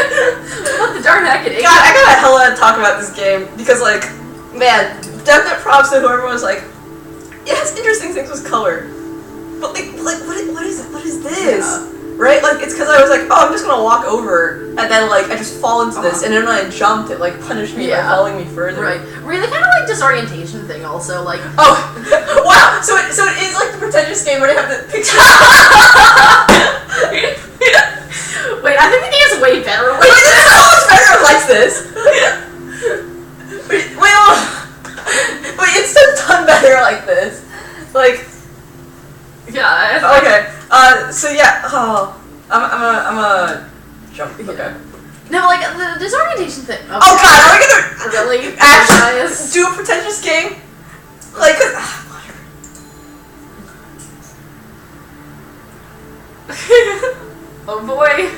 What the darn heck it is? God, I gotta hella talk about this game because, like, man, definite props to whoever was like, it has interesting things with color, but like what is it? What is this? Yeah. Right? Like, it's because I was like, oh, I'm just gonna walk over, and then, like, I just fall into this, and then when I jumped, it, like, punished me by following me further. Right. Really kind of, like, disorientation thing, also, like... Oh! Wow! So it is, like, the pretentious game where they have the picture... Wait, I think the game is way better. Wait, this is so much better like this! Wait, it's just done better like this. Like... Yeah. Okay. So yeah. Oh, I'm a jump. Okay. No, like the disorientation thing. Okay. Oh God, are we gonna really actually do a pretentious game? Like, whatever. Oh boy.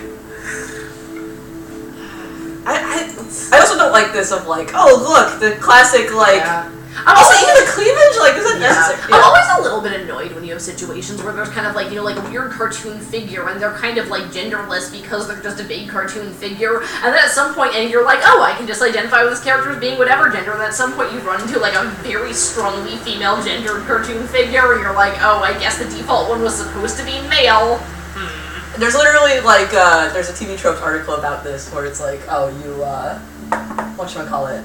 I also don't like this of like, oh look, the classic like. Yeah. I'm also even the cleavage, like, is that necessary? I'm always a little bit annoyed when you have situations where there's kind of like, you know, like a weird cartoon figure and they're kind of like genderless because they're just a big cartoon figure, and then at some point, and you're like, oh, I can just identify with this character as being whatever gender, and at some point you run into like a very strongly female gendered cartoon figure, and you're like, oh, I guess the default one was supposed to be male. There's literally like, there's a TV Tropes article about this where it's like, oh, you, whatchamacallit,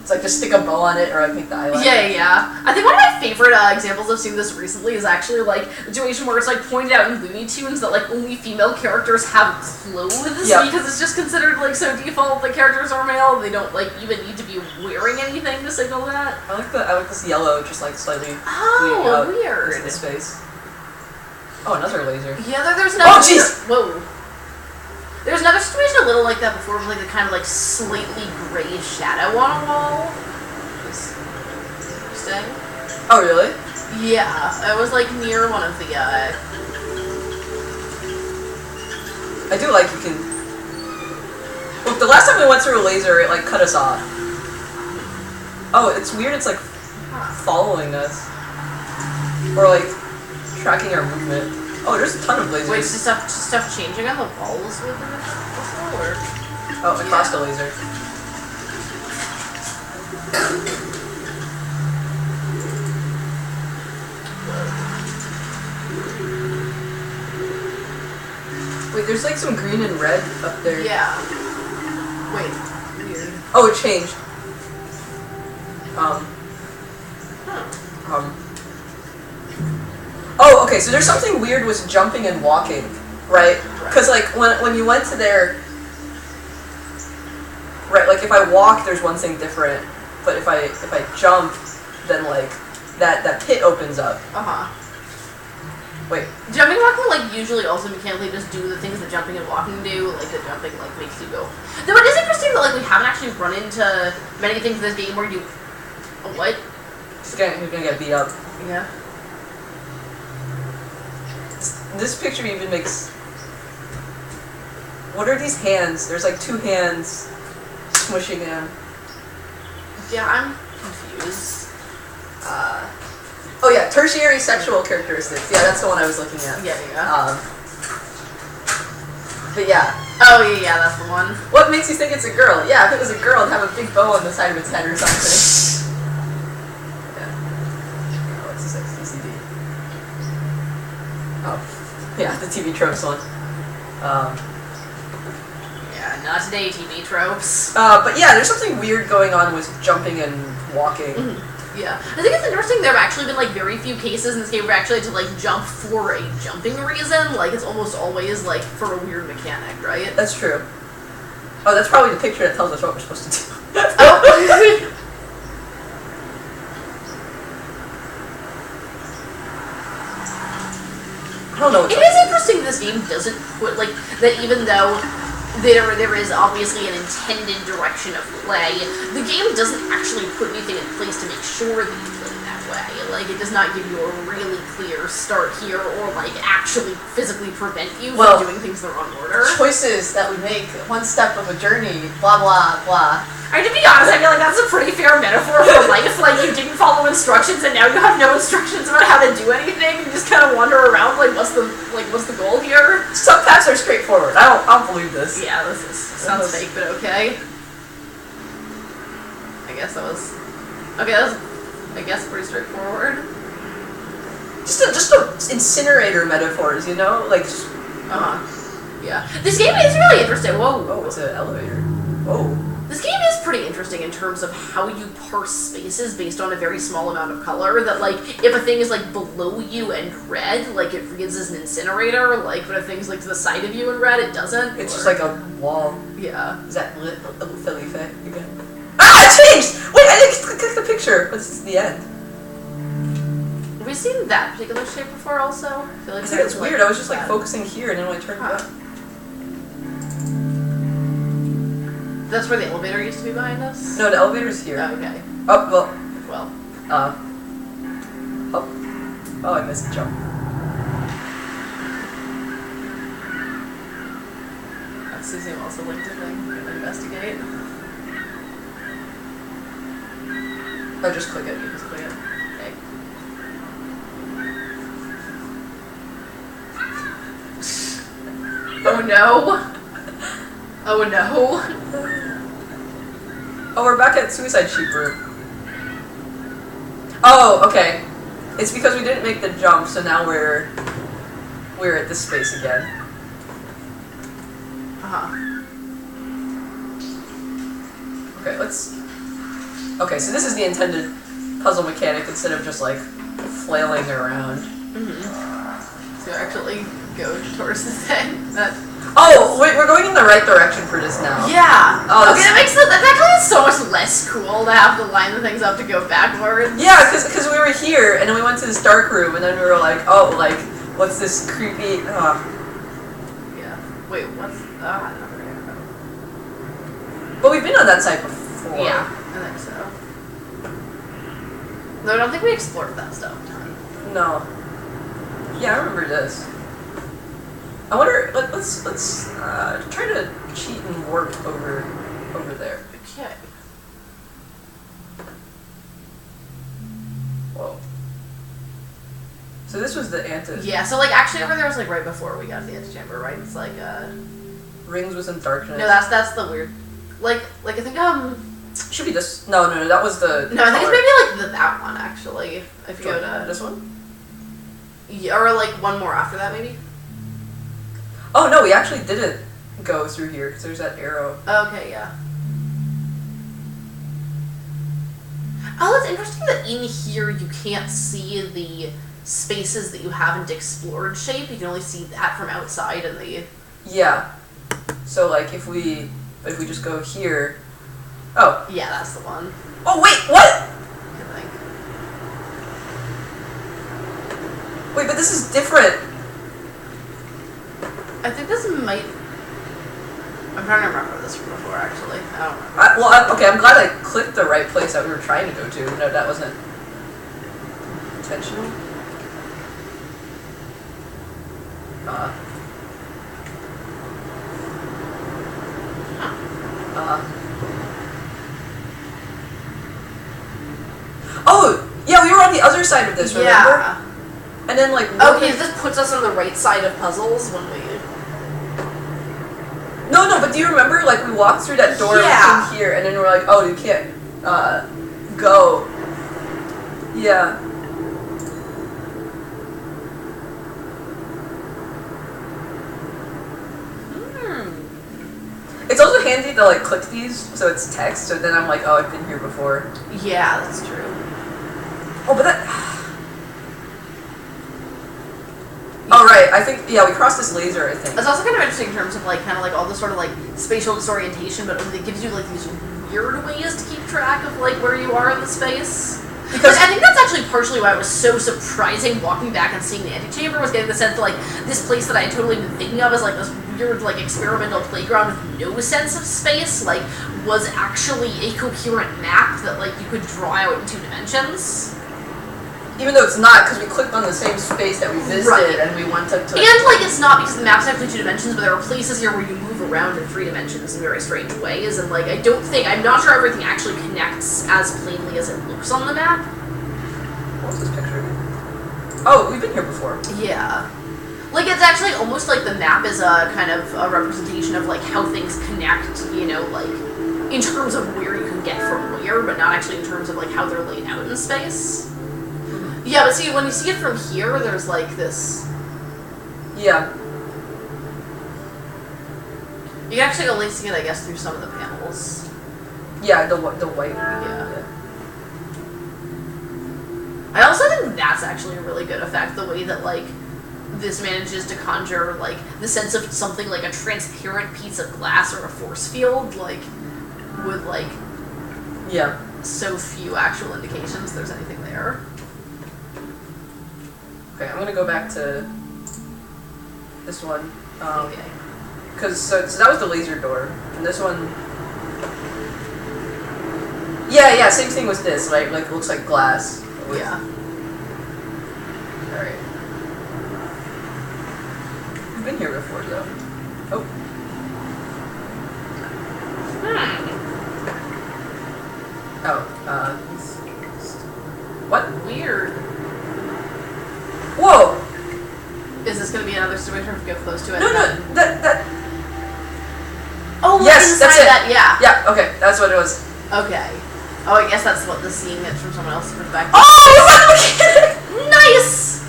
it's like just stick a bow on it or I pick the eyeliner. Yeah. I think one of my favorite examples of seeing this recently is actually like a situation where it's like pointed out in Looney Tunes that like only female characters have clothes because it's just considered like so default that characters are male. They don't like even need to be wearing anything to signal that. I like this yellow just like slightly weird into the space. Oh, another laser. Yeah, there's another. Oh jeez! Whoa. There was another situation a little like that before, with like the kind of like slightly gray shadow on a wall. Interesting. Oh really? Yeah, it was like near one of the. I do like you can. Look, the last time we went through a laser, it like cut us off. Oh, it's weird. It's like following us, or like tracking our movement. Oh, there's a ton of lasers. Wait, is stuff changing on the walls with it also, or? Oh, I crossed a laser. Wait, there's like some green and red up there. Yeah. Wait, weird. Oh, it changed. Oh, okay, so there's something weird with jumping and walking, right? Because, like, when you went to there, right, like, if I walk, there's one thing different, but if I jump, then, like, that pit opens up. Wait. Jumping and walking, like, usually also mechanically just do the things that jumping and walking do, like, the jumping, like, makes you go. Though it is interesting that, like, we haven't actually run into many things in this game where you... Oh, what? He's gonna get beat up. Yeah. This picture even makes... What are these hands? There's like 2 hands smushing in. Yeah, I'm confused. Oh yeah, tertiary sexual characteristics. Yeah, that's the one I was looking at. Yeah. But yeah. Oh yeah, that's the one. What makes you think it's a girl? Yeah, if it was a girl, it'd have a big bow on the side of its head or something. Yeah. Oh, what's this? TCD. Oh, yeah, the TV tropes one. Yeah, not today, TV tropes. But yeah, there's something weird going on with jumping and walking. Mm-hmm. Yeah, I think it's interesting. There have actually been like very few cases in this game where actually had to like jump for a jumping reason. Like it's almost always like for a weird mechanic, right? That's true. Oh, that's probably the picture that tells us what we're supposed to do. Oh. I don't know. It is interesting this game doesn't put like that, even though there is obviously an intended direction of play, the game doesn't actually put anything in place to make sure that you play that way. Like, it does not give you a really clear start here, or like actually physically prevent you from doing things in the wrong order. Choices that we make, one step of a journey, blah blah blah. I mean, to be honest, I feel like that's a pretty fair metaphor for life. Like, you didn't follow instructions, and now you have no instructions about how to do anything. You just kind of wander around. Like, what's the goal here? Some paths are straightforward. I don't believe this. Yeah, this sounds fake, but okay. I guess that was I guess pretty straightforward. Just a incinerator metaphors, you know, like. Yeah. This game is really interesting. Whoa. Oh, it's an elevator. Whoa. This game is pretty interesting in terms of how you parse spaces based on a very small amount of color. That, like, if a thing is, like, below you and red, like, it reads as an incinerator. Like, but if thing's, like, to the side of you and red, it doesn't. It's just like a wall. Yeah. Is that lit? Philly Faye again? Ah, it changed! Wait, I didn't click the picture. But this is the end. Have we seen that particular shape before, also? I feel like I think it's weird. I was just, like, focusing here, and then when I turned it up. That's where the elevator used to be behind us? No, the elevator's here. Oh, okay. Oh, Well. Oh, I missed the jump. Susie also linked a thing. Gonna investigate. Oh, just click it. You just click it. Okay. Oh no! Oh no! Oh, we're back at Suicide Sheep Room. Oh, okay. It's because we didn't make the jump, so now we're at this space again. Okay, Okay, so this is the intended puzzle mechanic instead of just like flailing around. So actually go towards the thing. Oh, wait, we're going in the right direction for this now. Yeah. Oh, okay, that actually is so much less cool to have to line the things up to go backwards. Yeah, because we were here, and then we went to this dark room, and then we were like, oh, like, what's this creepy, Yeah. Wait, what's, I don't know. But we've been on that side before. Yeah, I think so. Though I don't think we explored that stuff a ton. No. Yeah, I remember this. I wonder. Let's try to cheat and warp over there. Okay. Whoa. So this was the Yeah. So like actually over there was like right before we got to the Antichamber, right? It's like Rings was in darkness. No, that's the weird. Like I think should be this. No, that was the. No, I think it's maybe like that one actually. If you go to this one. Yeah, or like one more after that maybe. Oh no, we actually didn't go through here because there's that arrow. Okay, yeah. Oh, it's interesting that in here you can't see the spaces that you haven't explored shape. You can only see that from outside in the... Yeah. So like if we just go here... Oh. Yeah, that's the one. Oh wait, what? I think. Wait, but this is different. I think this might... I'm trying to remember this from before, actually. I don't remember. Okay, I'm glad I clicked the right place that we were trying to go to. No, that wasn't intentional. Yeah, we were on the other side of this, remember? Yeah. And then, like... Okay, this puts us on the right side of puzzles when we... No, but do you remember, like, we walked through that door Yeah. and came here, and then we're like, oh, you can't, go. Yeah. It's also handy to, like, click these, so it's text, so then I'm like, oh, I've been here before. Yeah, that's true. Oh, but that... Oh, right, I think, yeah, we crossed this laser, I think. It's also kind of interesting in terms of, like, kind of like all the sort of, like, spatial disorientation, but it gives you, like, these weird ways to keep track of, like, where you are in the space. Because I think that's actually partially why it was so surprising walking back and seeing the Antichamber, was getting the sense that, like, this place that I had totally been thinking of as, like, this weird, like, experimental playground with no sense of space, like, was actually a coherent map that, like, you could draw out in 2 dimensions. Even though it's not, because we clicked on the same space that we visited, and we went to... And, like, it's not because the map's actually 2 dimensions, but there are places here where you move around in 3 dimensions in very strange ways, and, like, I'm not sure everything actually connects as plainly as it looks on the map. What's this picture? Oh, we've been here before. Yeah. Like, it's actually almost like the map is a kind of a representation of, like, how things connect, you know, like, in terms of where you can get from where, but not actually in terms of, like, how they're laid out in space. Yeah, but see, when you see it from here, there's, like, this... Yeah. You can actually only see it, I guess, through some of the panels. Yeah, the white. Yeah. I also think that's actually a really good effect, the way that, like, this manages to conjure, like, the sense of something like a transparent piece of glass or a force field, like, with, like... Yeah. So few actual indications there's anything there. Okay, I'm gonna go back to this one. Okay. Because, so that was the laser door, and this one... Yeah, same thing with this, right? Like, it looks like glass. Yeah. Alright. We've been here before, though. Oh. Oh, what? Weird. Whoa! Is this gonna be another situation where we get close to it? No, that... Oh, yes, that's it. That, yeah. Yeah, okay, that's what it was. Okay. Oh, I guess that's what the seeing it from someone else's perspective. Oh! Nice!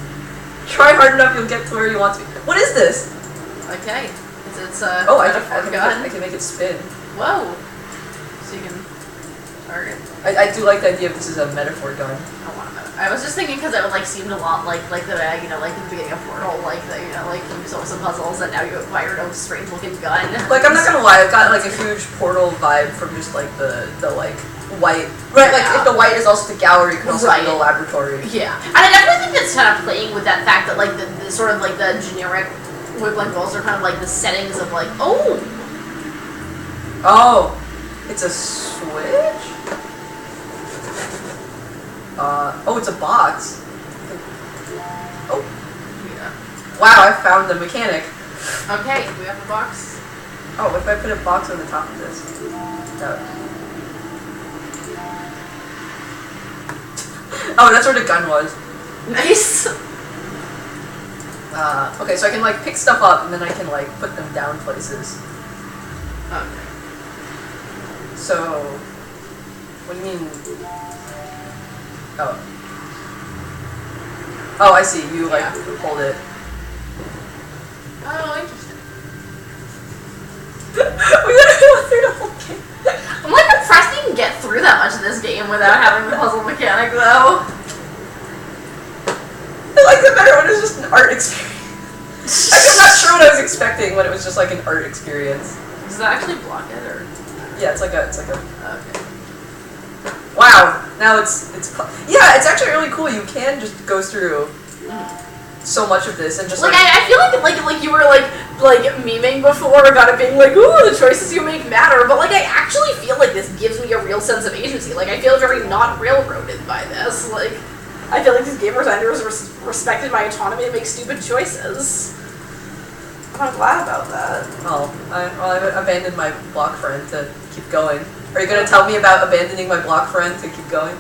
Try hard enough, you'll get to where you want to be. What is this? Okay. It's oh, I gun. can make it spin. Whoa. So you can target. I do like the idea of this is a metaphor gun. I was just thinking because it would like seemed a lot like the you know, like the beginning of Portal, like the, you know, like you solve some puzzles and now you acquired a strange looking gun. Like, I'm not gonna lie, I've got like a huge Portal vibe from just like the like white, right? Like if the white is also the gallery, it can also be the laboratory. Yeah, and I definitely think it's kind of playing with that fact that like the sort of like the generic whip-like balls are kind of like the settings of like oh, it's a switch. Oh, it's a box. Oh. Yeah. Wow, I found the mechanic. Okay, do we have a box? Oh, what if I put a box on the top of this? Oh, that's where the gun was. Nice. Okay, so I can like pick stuff up and then I can like put them down places. Okay. So, what do you mean? Oh, I see. You like hold it. Oh, interesting. We gotta go through the whole game. I'm like impressed you can get through that much of this game without having the puzzle mechanic, though. I like the better one. It's just an art experience. I'm not sure what I was expecting when it was just like an art experience. Does that actually block it, or? Yeah, it's like a. Okay. Wow. Now it's yeah. It's actually really cool. You can just go through so much of this and just like I feel like you were like memeing before about it being like, ooh, the choices you make matter, but like I actually feel like this gives me a real sense of agency. Like I feel very not railroaded by this. Like I feel like these game designers respected my autonomy to make stupid choices. I'm glad about that. Oh, I abandoned my block friend to keep going. Are you gonna tell me about abandoning my block friend to keep going?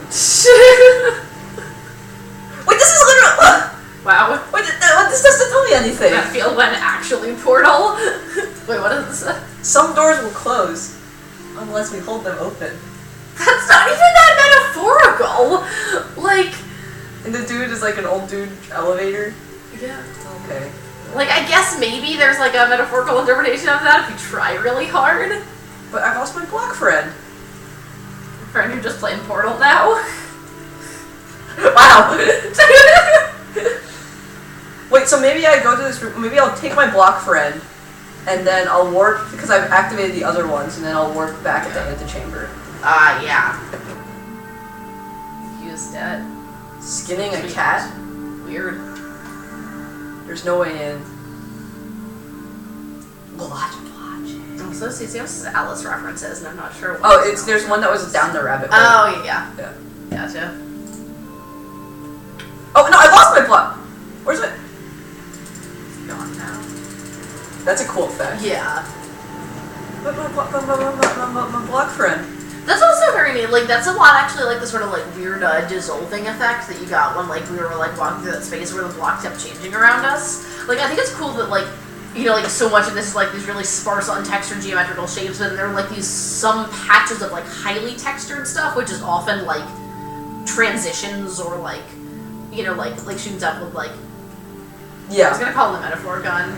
Wow. What, this doesn't tell me anything. That field went actually portal. Wait, what is this? Some doors will close unless we hold them open. That's not even that metaphorical. Like. And the dude is like an old dude elevator. Yeah. Okay. Like, I guess maybe there's like a metaphorical interpretation of that if you try really hard. But I've lost my block friend. Friend, you're just playing Portal now? Wow. Wait, so maybe I go to this room, maybe I'll take my block friend, and then I'll warp, because I've activated the other ones, and then I'll warp back at the Antichamber. Yeah. Used it. Skinning a cat? Weird. There's no way in. Blotch. Also, CMS Alice references, and I'm not sure what. Oh, there's one that was down the rabbit hole. Oh, yeah. Yeah. Gotcha. Oh, no, I lost my block! Where's it? It's gone now. That's a cool effect. Yeah. My block friend. That's also very neat. Like, that's a lot, actually, like the sort of like weird dissolving effect that you got when like we were like walking through that space where the block kept changing around us. Like, I think it's cool that like, you know, like so much of this is like these really sparse, untextured geometrical shapes, but then there are like these some patches of like highly textured stuff, which is often like transitions or like, you know, like shoots up with like. Yeah. I was gonna call it the metaphor gun.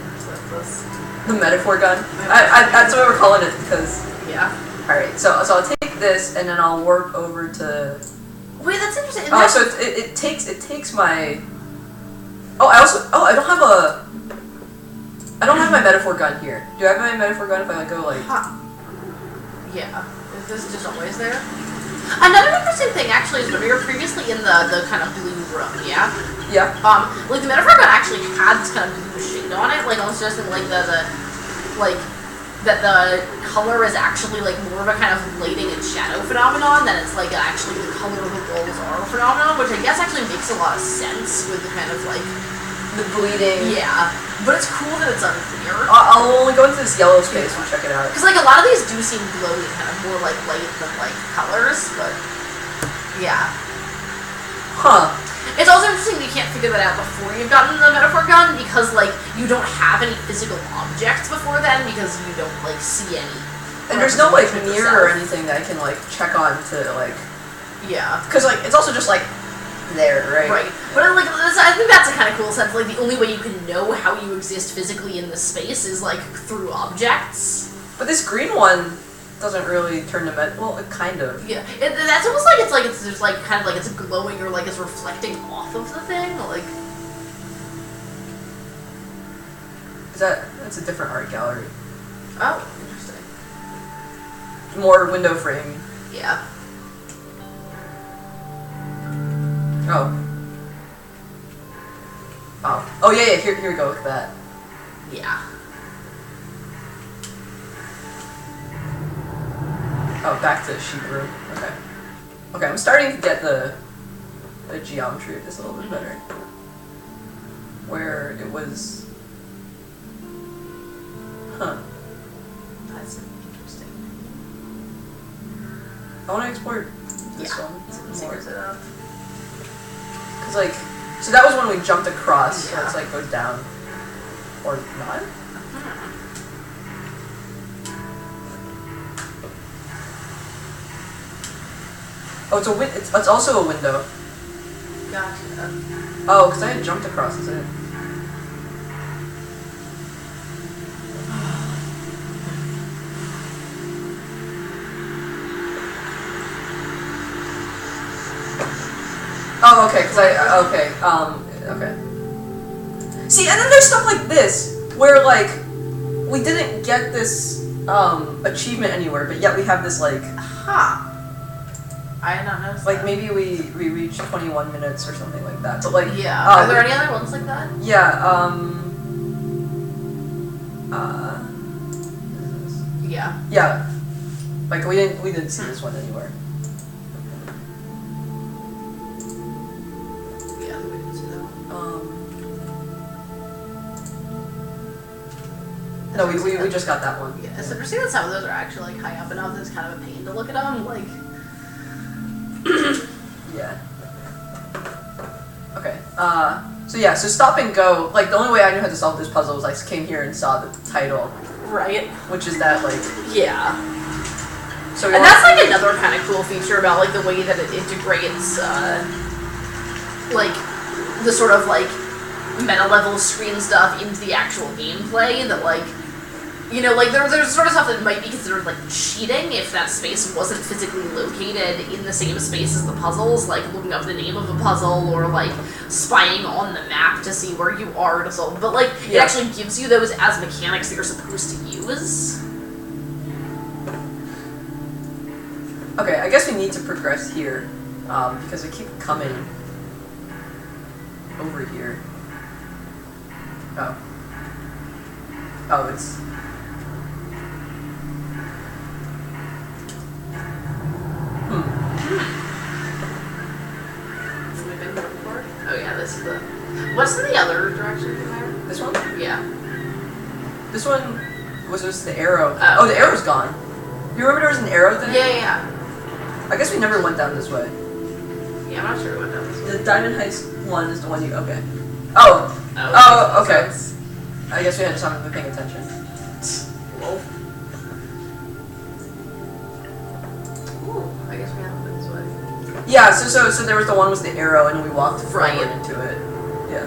The metaphor gun. That's what we're calling it because. Yeah. All right. So I'll take this and then I'll warp over to. Wait, that's interesting. Oh, so it takes my. Oh, I don't have my metaphor gun here. Do I have my metaphor gun if I go like? Yeah. Is this just always there? Another interesting thing actually is when we were previously in the kind of blue room, yeah? Yeah. Like the metaphor gun actually had this kind of blue shade on it, like almost just in like that the color is actually like more of a kind of lighting and shadow phenomenon than it's like actually the color of the walls are phenomenon, which I guess actually makes a lot of sense with the kind of like the bleeding. Yeah. But it's cool that it's unclear. I'll only go into this yellow space and check it out. Because like a lot of these do seem glowy, kind of more like light than like colors, but yeah. Huh. It's also interesting that you can't figure that out before you've gotten the metaphor gun because like you don't have any physical objects before then because you don't like see any. And there's no like mirror or anything that I can like check on to like. Yeah. Because like it's also just like there, right? Right. But like I think that's a kind of cool sense. Like the only way you can know how you exist physically in this space is like through objects. But this green one doesn't really turn to well, it kind of. Yeah, that's almost like it's just like kind of like it's glowing or like it's reflecting off of the thing, like. That's a different art gallery. Oh, interesting. More window frame. Yeah. Oh yeah. Here we go with that. Yeah. Oh, back to sheet room. Okay. Okay, I'm starting to get the geometry of this a little bit better. Where it was. Huh. That's interesting. I want to explore this one more. It up. Cause like, so that was when we jumped across. Yeah. So it's like go down, or not. Oh, it's also a window. Gotcha. Oh, because I had jumped across, is it? Oh, okay, because okay. See, and then there's stuff like this, where, like, we didn't get this, achievement anywhere, but yet we have this, like... I had not noticed like, that. maybe we reached 21 minutes or something like that, but, like... Yeah. Are there any other ones like that? Yeah, Yeah. Yeah. Like, we didn't see this one anywhere. Yeah, we didn't see that one. No, we just got that one. Yeah, it's interesting that some of those are actually like high up enough that it's kind of a pain to look at them. Like, Yeah. Okay. So yeah, so stop and go. Like the only way I knew how to solve this puzzle was I came here and saw the title, Right. which is that like Yeah. So and that's like another kind of cool feature about like the way that it integrates like the sort of like meta level screen stuff into the actual gameplay. That like you know like there's sort of stuff that might be considered like cheating if that space wasn't physically located in the same space as the puzzles, like looking up the name of a puzzle or like spying on the map to see where you are to solve. But like it actually gives you those as mechanics that you're supposed to use. Okay, I guess we need to progress here, because we keep coming over here. Oh. Oh, it's... Have we been here before? Oh yeah, this is the... What's in the other direction from there? This one? Yeah. This one was just the arrow. Oh. Oh, the arrow's gone. You remember there was an arrow there? Yeah. I guess we never went down this way. Yeah, I'm not sure what that was. The Diamond Heist one is the one you... Okay. Oh! Oh, Okay. I guess we just haven't been paying attention. Lol. Ooh, I guess we haven't been this way. Yeah, so there was the one with the arrow and we walked forward Right. into it. Yeah.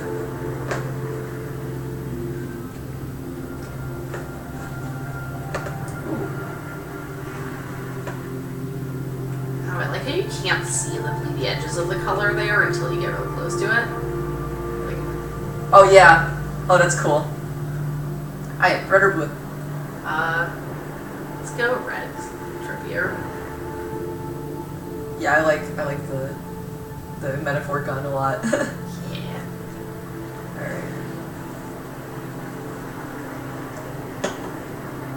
Oh, I like how you can't see the edges of the color there until you get really close to it. Like, Oh, yeah. Oh, that's cool. Alright, red or blue? let's go red. It's trippier. Yeah, I like the metaphor gun a lot. Yeah. Alright.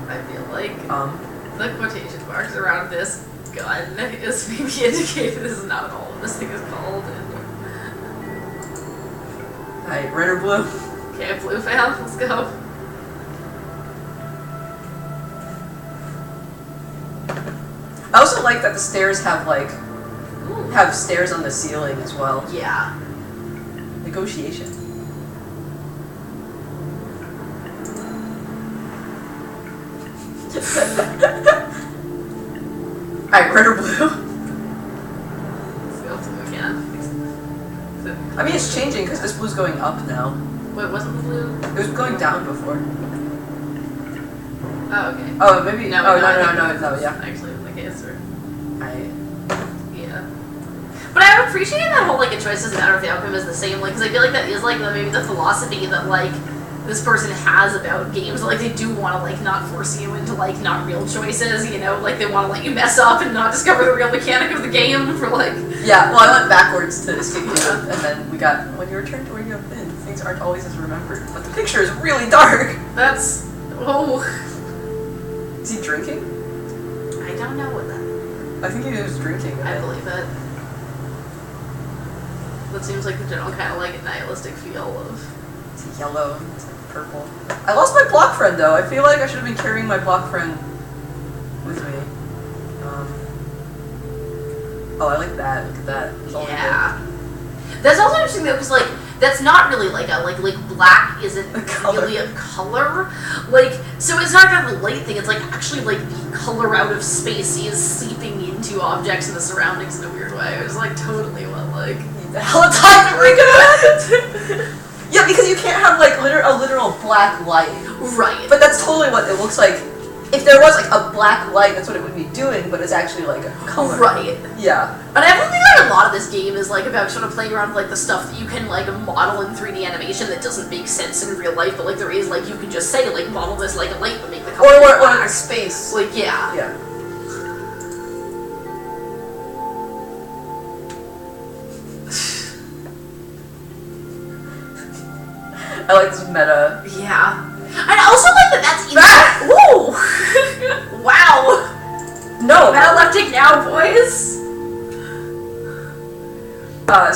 I feel like The the quotation marks around this gun is maybe indicated this is not at all what this thing is called. Alright, red or blue? Okay, blue fan, let's go. I also like that the stairs have Ooh. have stairs on the ceiling as well. Yeah. Negotiation. Alright, red or blue? Let's go blue again. I mean, it's changing because this blue's going up now. Wait, wasn't the blue? It was going down before. Oh, okay. Oh, maybe. No, Oh, I think no, that's yeah. actually the case, or... I. Yeah. But I appreciate that whole, like, a choice doesn't matter if the outcome is the same, like, because I feel like that is, like, maybe the philosophy that, like, this person has about games. Like, they do want to, like, not force you into, like, not real choices, you know? Like, they want to let you mess up and not discover the real mechanic of the game for, like... Yeah, well, I went backwards to escape you, and then we got, when you return to where you have been, things aren't always as remembered. But the picture is really dark! That's... Oh... Is he drinking? I don't know what that... I think he was drinking. I believe it. That seems like the general kind of, like, nihilistic feel of... It's yellow, it's like purple. I lost my block friend, though. I feel like I should have been carrying my block friend with me. Oh, I like that. Look at that. That's all I Yeah. That's also interesting though, because like that's not really like a like black isn't really a color. Like so it's not kind of a light thing. It's like actually like the color out of space is seeping into objects in the surroundings in a weird way. It was like totally what like need the hell of time to bring it. Yeah, because you can't have like a literal black light. Right. But that's totally what it looks like. If there was like a black light, that's what it would be doing, but it's actually like a color. Right. Yeah. But I don't think like a lot of this game is like about sort of playing around with like the stuff that you can like model in 3D animation that doesn't make sense in real life, but like there is like you can just say like model this like a light but make the color Or black. space. Like yeah. Yeah. I like this meta. Yeah. I also like that that's Woo! Wow! No! Metaleptic now, boys!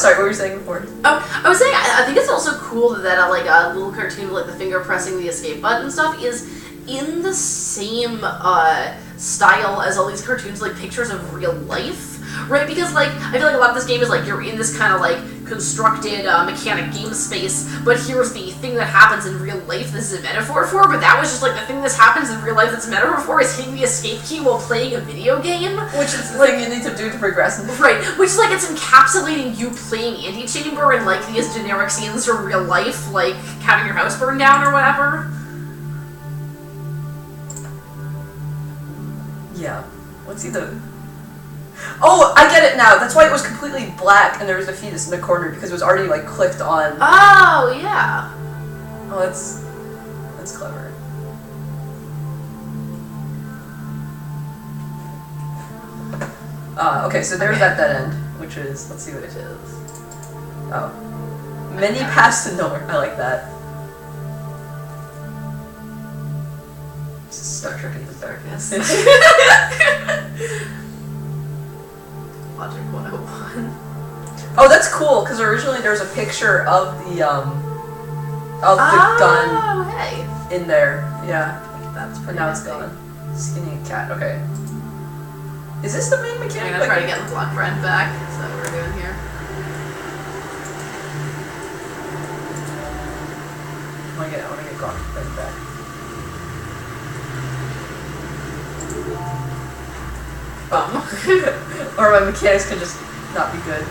Sorry, what were you saying before? Oh, I was saying, I think it's also cool that like a little cartoon with like the finger pressing the escape button stuff is in the same style as all these cartoons, like pictures of real life. Right, because like I feel like a lot of this game is like you're in this kind of like constructed mechanic game space, but here's the thing that happens in real life this is a metaphor for, but that was just like the thing that happens in real life that's a metaphor for is hitting the escape key while playing a video game. Which is the thing you need to do to progress. Right, which is like it's encapsulating you playing Antichamber and like these generic scenes from real life, like having your house burned down or whatever. Yeah. What's he the... Oh, I get it now. That's why it was completely black and there was a fetus in the corner because it was already like clicked on. Oh, yeah. Oh, that's clever. Okay, so there's that dead end, which is, let's see what it is. Oh. Many paths to nowhere. I like that. Star Trek into darkness. Logic 101. Oh, that's cool, because originally there was a picture of the gun hey. in there. Yeah. That's But pretty now it's nifty. gone. Skinny cat, okay. Is this the main mechanic? I'm gonna try to get the block friend back. Is that what we're doing here? I wanna get block friend back. Or my mechanics can just not be good.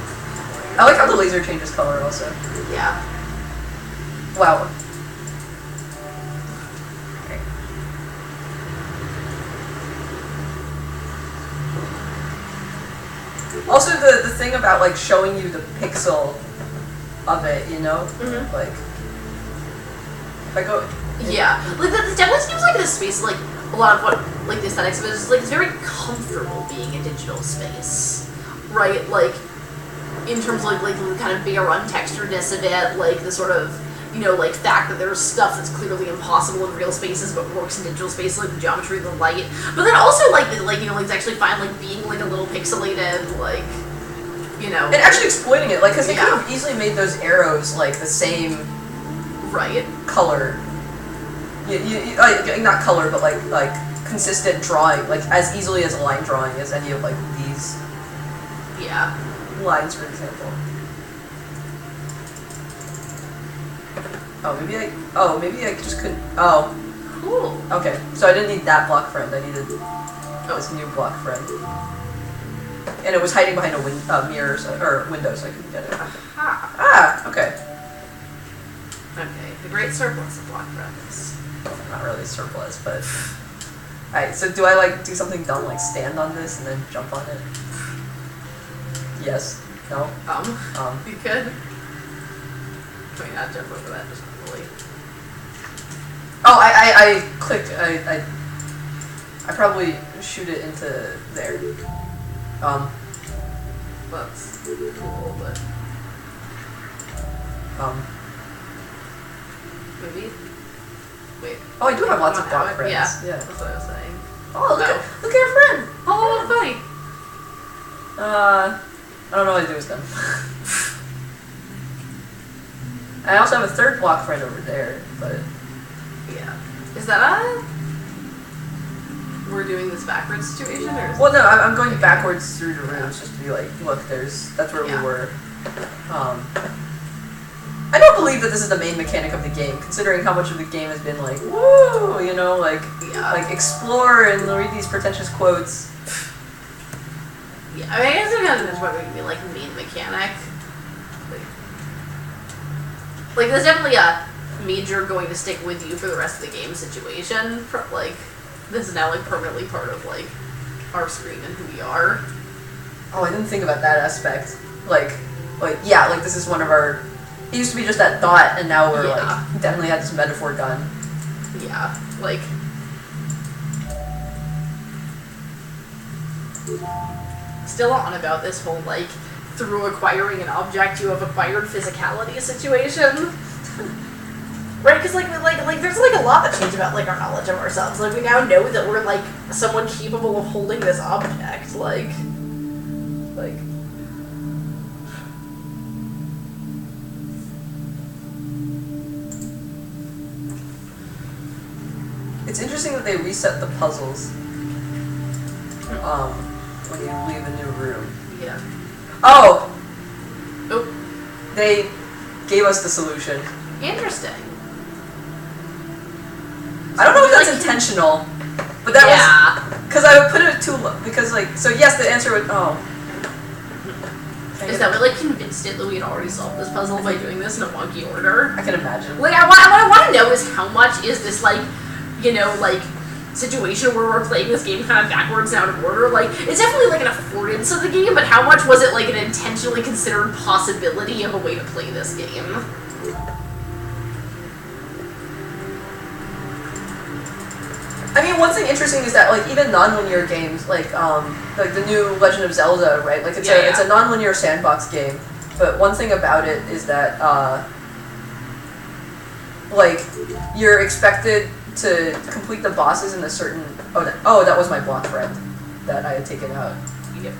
I like how the laser changes color also. Yeah. Wow. Okay. Also the thing about like showing you the pixel of it, you know? Mm-hmm. Like if I go Yeah. Like that definitely seems like this space like a lot of what like the aesthetics of it is like it's very comfortable being a digital space. Right? Like in terms of like the kind of bare untexturedness of it, like the sort of like fact that there's stuff that's clearly impossible in real spaces but works in digital space, like the geometry of the light. But then also like it's actually fine like being like a little pixelated, like and actually exploiting it, like because they Yeah. could have easily made those arrows like the same right. color. Like, not color, but like consistent drawing, like as easily as a line drawing as any of like these Yeah. lines, for example. Oh, maybe I just couldn't. Oh, Cool. okay. So I didn't need that block friend. I needed this new block friend, and it was hiding behind a mirror or window, so I couldn't get it. Aha. Ah, okay. Okay. The great surplus of block friends. Not really surplus, but. Alright, so do I like do something dumb like stand on this and then jump on it? Yes. No. You could. I mean, not jump over that, just really. Oh, I clicked. I probably shoot it into there. That's cool, but maybe. Wait. Oh, I do have lots of How block it- friends. Yeah, Yeah. that's what I was saying. Oh, look at your friend. Oh, buddy. I don't know what to do with them. I also have a third block friend over there, but Yeah. Is that we're doing this backwards situation, or? Is well, no, I'm going backwards through the rooms just to be like, look, that's where Yeah. we were. I don't believe that this is the main mechanic of the game, considering how much of the game has been like, woo, like explore and read these pretentious quotes. Yeah, I mean, I guess it kind of depends what would be like main mechanic. Like, there's definitely a major going to stick with you for the rest of the game situation. Like, this is now like permanently part of like our screen and who we are. Oh, I didn't think about that aspect. Like yeah, like this is one of our. It used to be just that thought, and now we're like definitely had this metaphor done. Yeah, like. Still on about this whole like through acquiring an object you have acquired physicality situation. Right, because like there's like a lot that changed about like our knowledge of ourselves. Like we now know that we're like someone capable of holding this object. Like. It's interesting that they reset the puzzles. When you leave a new room. Yeah. Oh. Oh. they gave us the solution. Interesting. I don't know if that's intentional, but that was because I would put it too low. Because so yes, the answer would Is that what convinced it that we had already solved this puzzle by doing this in a wonky order? I can imagine. What I want to know is how much is this situation where we're playing this game kind of backwards out of order. It's definitely an affordance of the game, but how much was it an intentionally considered possibility of a way to play this game? I mean, one thing interesting is that even non-linear games, the new Legend of Zelda, right? It's a non-linear sandbox game, but one thing about it is that you're expected to complete the bosses in a certain. Oh, that was my block friend that I had taken out. Yep.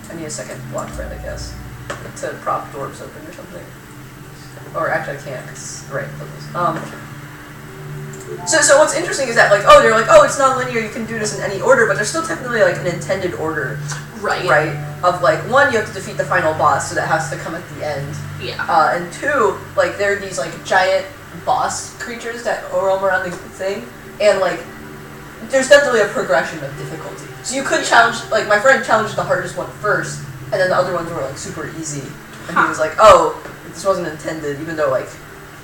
I need a second block friend, I guess, to prop doors open or something. Or actually, I can't. Cause, right. So what's interesting is that they're it's non-linear, you can do this in any order, but there's still technically an intended order. Right. Right? Of one, you have to defeat the final boss, so that has to come at the end. Yeah. And two, there are these giant boss creatures that roam around the thing, and there's definitely a progression of difficulty. So you could challenge my friend challenged the hardest one first, and then the other ones were super easy. And he was this wasn't intended, even though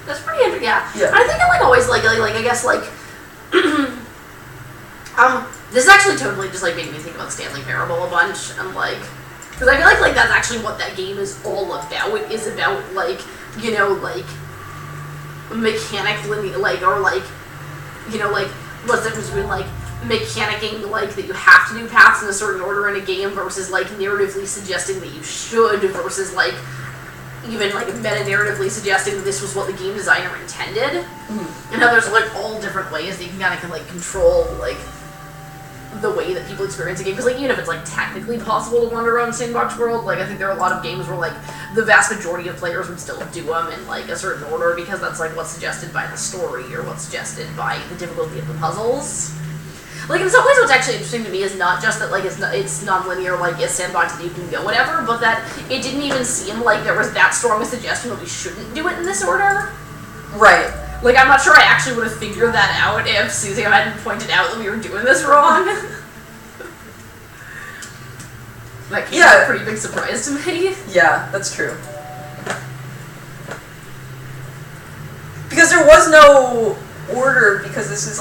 That's pretty interesting, yeah. Yeah. I think I always I guess this is actually totally just made me think about Stanley Parable a bunch. I'm because I feel like that's actually what that game is all about. It is about mechanic what's the difference between mechanicking that you have to do paths in a certain order in a game versus narratively suggesting that you should versus even meta-narratively suggesting that this was what the game designer intended. Mm-hmm. And how there's all different ways that you can kind of control the way that people experience a game. Because even if it's technically possible to wander around Sandbox World, I think there are a lot of games where the vast majority of players would still do them in a certain order because that's what's suggested by the story or what's suggested by the difficulty of the puzzles. In some ways, what's actually interesting to me is not just that, it's non-linear, it's sandbox and you can go whatever, but that it didn't even seem like there was that strong a suggestion that we shouldn't do it in this order. Right. I'm not sure I actually would have figured that out if Susie hadn't pointed out that we were doing this wrong. That came as a pretty big surprise to me. Yeah, that's true. Because there was no order, because this is,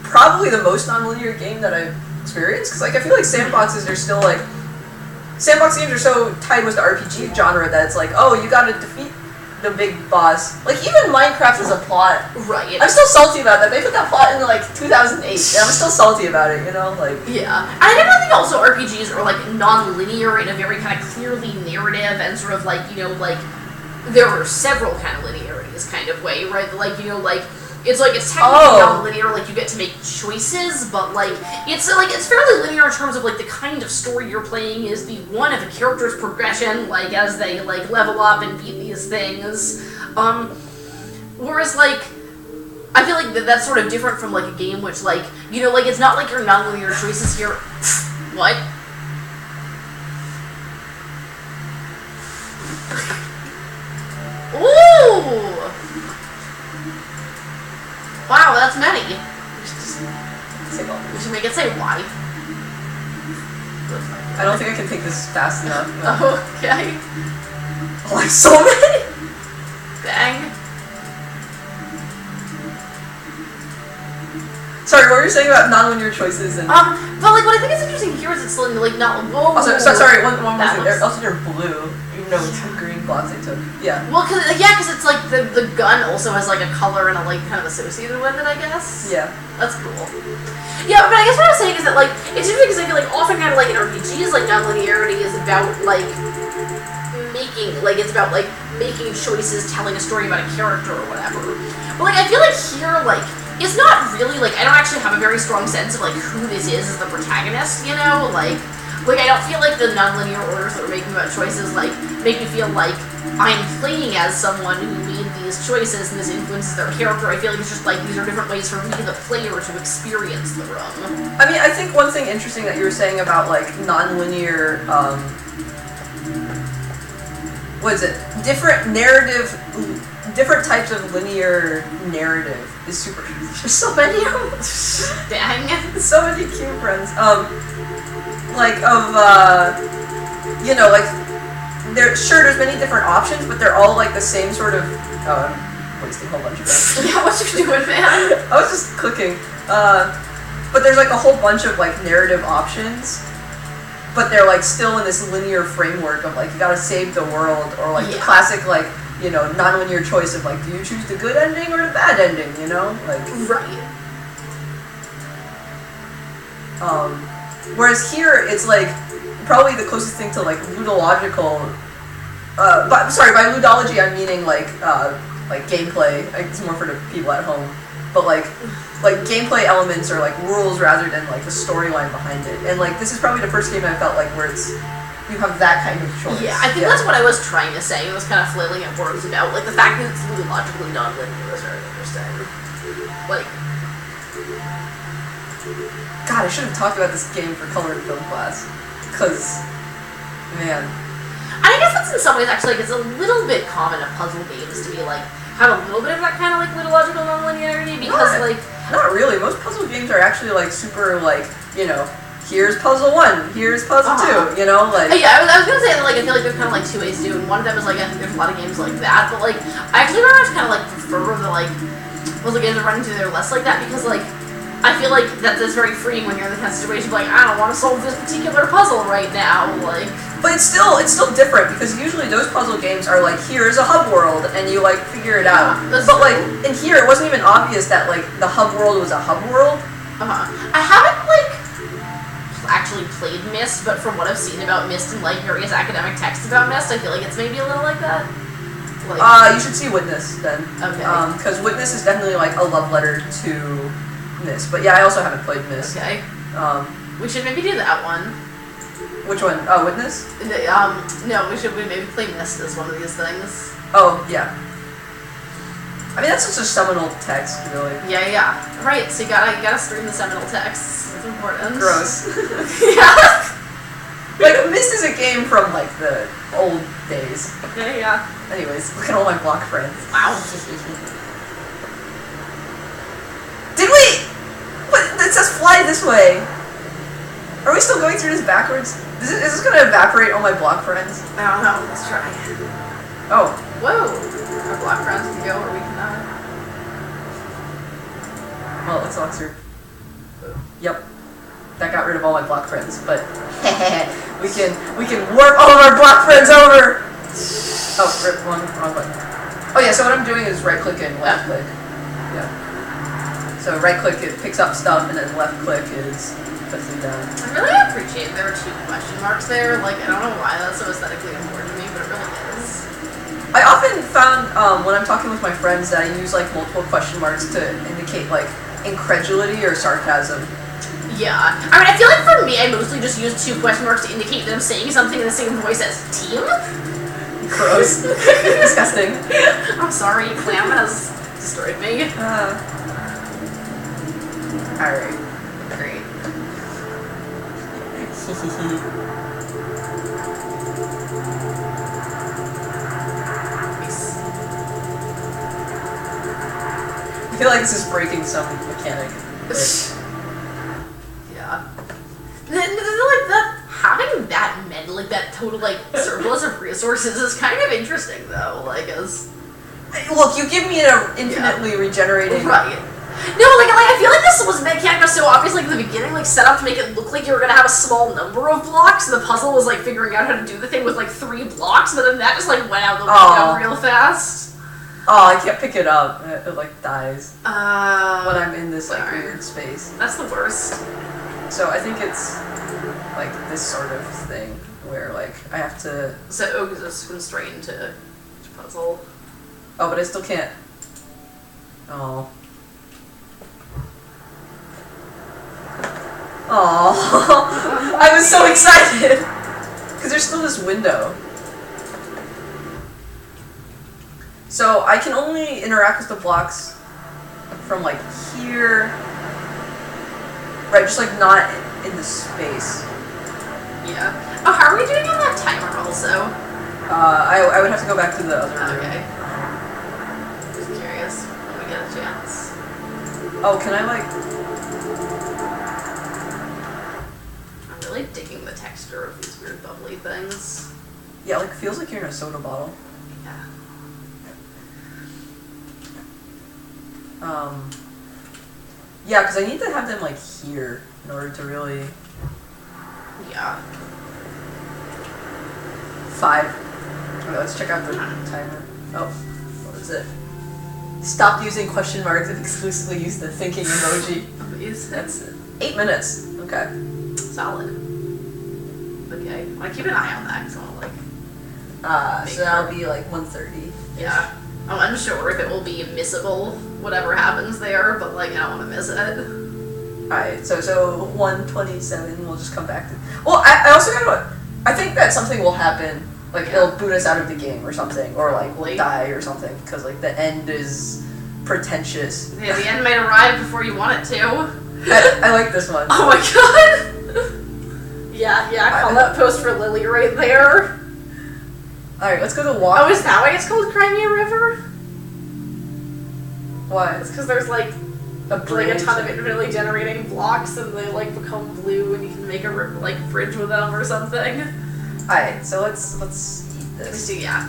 probably the most non-linear game that I've experienced, because I feel sandboxes are still sandbox games are so tied with the RPG genre that it's you gotta defeat the big boss. Even Minecraft is a plot. Right. I'm still salty about that. They put that plot in 2008, and I'm still salty about it, Yeah. And I definitely think also RPGs are non-linear in a very kind of clearly narrative and sort of there are several kind of linearities kind of way, right? It's technically non-linear, you get to make choices, but it's fairly linear in terms of the kind of story you're playing is the one of the character's progression, as they level up and beat these things. Whereas I feel that's sort of different from a game which it's not your non-linear choices here. What? Ooh! Wow, that's many. We should make it say why. I don't think I can take this fast enough. Okay. So many! Dang. Sorry, what were you saying about non-linear choices and... but what I think is interesting here is it's not... Whoa. Also, sorry, one more thing. Also, they're blue, even though it's the green blocks they took. Yeah. Well, cause it's the gun also has a color and a kind of associated with it, I guess. Yeah. That's cool. Yeah, but I guess what I was saying is that it's interesting because I feel often kind of in RPGs non-linearity is about making it's about making choices, telling a story about a character or whatever. But I feel here it's not really I don't actually have a very strong sense of who this is as the protagonist, I don't feel the non-linear orders that we're making about choices make me feel I'm playing as someone who made these choices and this influences their character. I feel it's just these are different ways for me, the player, to experience the room. I mean, I think one thing interesting that you were saying about non-linear, what is it? different types of linear narrative is super easy. There's so many of them. Dang. So many cute friends. There's many different options, but they're all like the same sort of. Oh, I'm wasting a whole bunch of them. Yeah, what you doing, man? I was just clicking. But there's like a whole bunch of like narrative options, but they're like still in this linear framework of like you gotta save the world, or like the classic like non-linear choice of like do you choose the good ending or the bad ending, like right. Whereas here it's like probably the closest thing to like ludological. By ludology I'm meaning like gameplay. It's more for the people at home, but like gameplay elements or like rules rather than like the storyline behind it. And like this is probably the first game I felt like where you have that kind of choice. Yeah, I think that's what I was trying to say. It was kind of flailing at words about like the fact that it's ludologically non-linear was very interesting. Like, God, I should have talked about this game for color and film class, because man. I guess that's in some ways actually like it's a little bit common in puzzle games to be like have a little bit of that kind of like ludological non-linearity because not really. Most puzzle games are actually like super like here's puzzle 1, here's puzzle 2, Yeah, I was gonna say that like I feel like there's kind of like two ways to do it. And one of them is like I think there's a lot of games like that, but like I actually very much kind of like prefer the like puzzle games that run into they're less like that because like I feel like that's very freeing when you're in the kind of situation of like I don't want to solve this particular puzzle right now, like. But it's still different because usually those puzzle games are like here's a hub world and you like figure it out. But like in here it wasn't even obvious that like the hub world was a hub world. I haven't like actually played Myst, but from what I've seen about Myst and like various academic texts about Myst, I feel like it's maybe a little like that. Like, you should see Witness then. Okay. Because Witness is definitely like a love letter to Myst. But yeah, I also haven't played Myst. Okay. We should maybe do that one. Which one? Witness? No, we should maybe play Myst as one of these things. Oh, yeah. I mean, that's just a seminal text, really. Yeah. Right, so you gotta stream the seminal texts. It's important. Gross. Yeah. Like, Myst is a game from, like, the old days. Yeah. Anyways, look at all my block friends. Wow. Did we? What? It says fly this way. Are we still going through this backwards? Is this going to evaporate all my block friends? I don't know. Let's try. Oh. Whoa. Our block friends can go or we cannot. Well, let's walk through. Yep. That got rid of all my block friends, but we can warp all of our block friends over! Oh, wrong button. Oh yeah, so what I'm doing is right click and left click. Yeah. So right click it picks up stuff and then left click is puts them down. I really appreciate there are 2 question marks there. Like, I don't know why that's so aesthetically important to me, but it really is. I often found when I'm talking with my friends that I use like multiple question marks to indicate like incredulity or sarcasm. Yeah. I mean, I feel like for me, I mostly just use 2 question marks to indicate that I'm saying something in the same voice as team. Gross. Disgusting. I'm sorry, Clam has destroyed me. Alright. Great. I feel like this is breaking some mechanic. Yeah. Like that, having that like that total like surplus of resources is kind of interesting though. Like as look, you give me an infinitely regenerating. Right. No, like I feel like this was mechanic was so obvious like at the beginning, like set up to make it look like you were gonna have a small number of blocks. The puzzle was like figuring out how to do the thing with like 3 blocks, but then that just like went out the window real fast. Oh, I can't pick it up. It like dies when I'm in this like sorry. weird space. That's the worst. So I think it's like this sort of thing where like I have to. So Oak is constrained to puzzle. Oh, but I still can't. Oh. Oh. I was so excited because there's still this window. So I can only interact with the blocks from like here, right? Just like not in the space. Yeah. Oh, how are we doing on that timer also? I would have to go back to the other room. Okay. Just curious when we get a chance. Oh, can I like... I'm really digging the texture of these weird bubbly things. Yeah, like feels like you're in a soda bottle. Yeah. Yeah, because I need to have them like here in order to really... Yeah. 5. Okay, let's check out the timer. Oh, what is it? Stop using question marks and exclusively use the thinking emoji. Please. That's 8 minutes. Okay. Solid. Okay. I keep an eye on that because I want to So that'll be like 1:30. Yeah. I'm unsure if it will be missable, whatever happens there, but like I don't want to miss it. Alright, so 1:27, we'll just come back to... Well, I also gotta... I think that something will happen, like it'll boot us out of the game or something, or like we'll die or something, because like the end is pretentious. Yeah, the end might arrive before you want it to. I like this one. Oh my god! yeah, call that post for Lily right there. Alright, let's go to walk. Oh, is that why it's called Crimea River? Why? It's because there's like a ton of internally generating blocks and they like become blue and you can make a like bridge with them or something. Alright, so let's eat this. Let's see, yeah.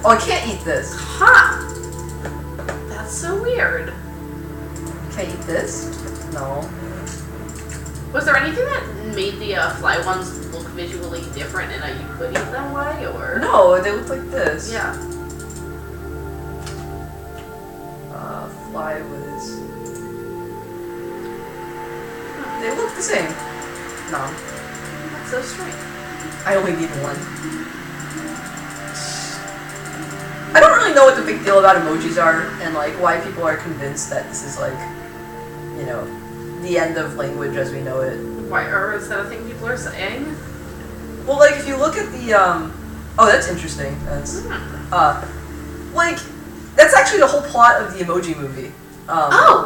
Oh, I can't eat this. Huh. That's so weird. Can't eat this? No. Was there anything that made the fly ones look visually different in a you could eat them way, or? No, they look like this. Yeah. Fly was... They look the same. No. That's so strange. I only need one. I don't really know what the big deal about emojis are, and like why people are convinced that this is like, you know, the end of language as we know it. Why, or is that a thing people are saying? Well, like if you look at the oh, that's interesting. That's like that's actually the whole plot of the Emoji Movie.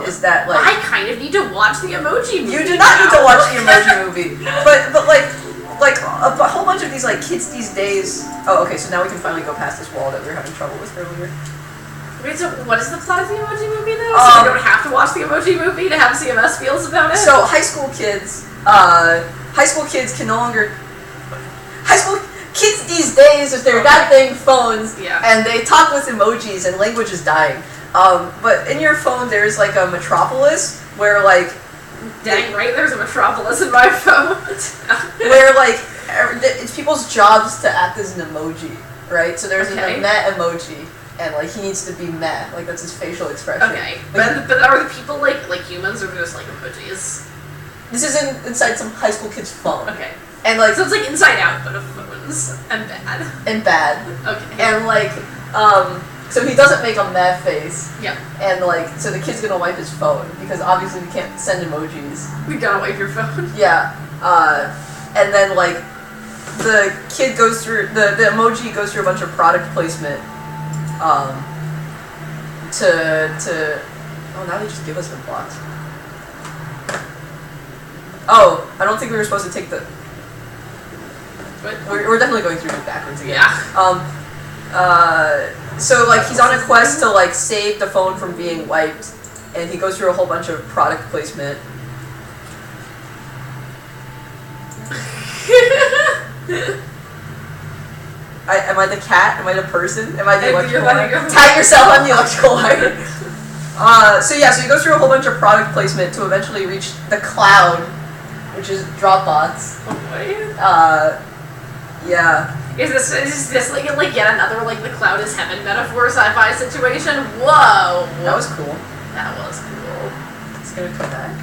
Is that like I kind of need to watch the Emoji Movie. You do not need to watch the Emoji Movie, but like a whole bunch of these like kids these days. Oh, okay. So now we can finally go past this wall that we were having trouble with earlier. Wait, so what is the plot of the Emoji Movie though? So we don't have to watch the Emoji Movie to have CMS feels about it? So high school kids can no longer... High school kids these days, if they're goddamn phones, and they talk with emojis and language is dying. But in your phone there's like a metropolis where like... Dang right, there's a metropolis in my phone. Where like, it's people's jobs to act as an emoji, right? So there's a meh emoji. And like he needs to be meh, like that's his facial expression. Okay, like, but are the people like humans or just like emojis? This is inside some high school kid's phone. Okay, and like so it's like inside out, but of phones and bad. And bad. Okay. And like, so he doesn't make a meh face. Yeah. And like, so the kid's gonna wipe his phone because obviously we can't send emojis. You gotta wipe your phone. Yeah. And then like, the kid goes through the emoji goes through a bunch of product placement. Oh, now they just give us the blocks. Oh, I don't think we were supposed to take the... We're definitely going through it backwards again. Yeah. So, like, he's on a quest to, like, save the phone from being wiped, and he goes through a whole bunch of product placement. Am I the cat? Am I the person? Am I the electrical wire? Tag yourself on the electrical wire. So he goes through a whole bunch of product placement to eventually reach the cloud, which is Dropbox. Oh boy. Yeah. Is this like yet another like the cloud is heaven metaphor sci-fi situation? Whoa. That was cool. That was cool. It's gonna come back.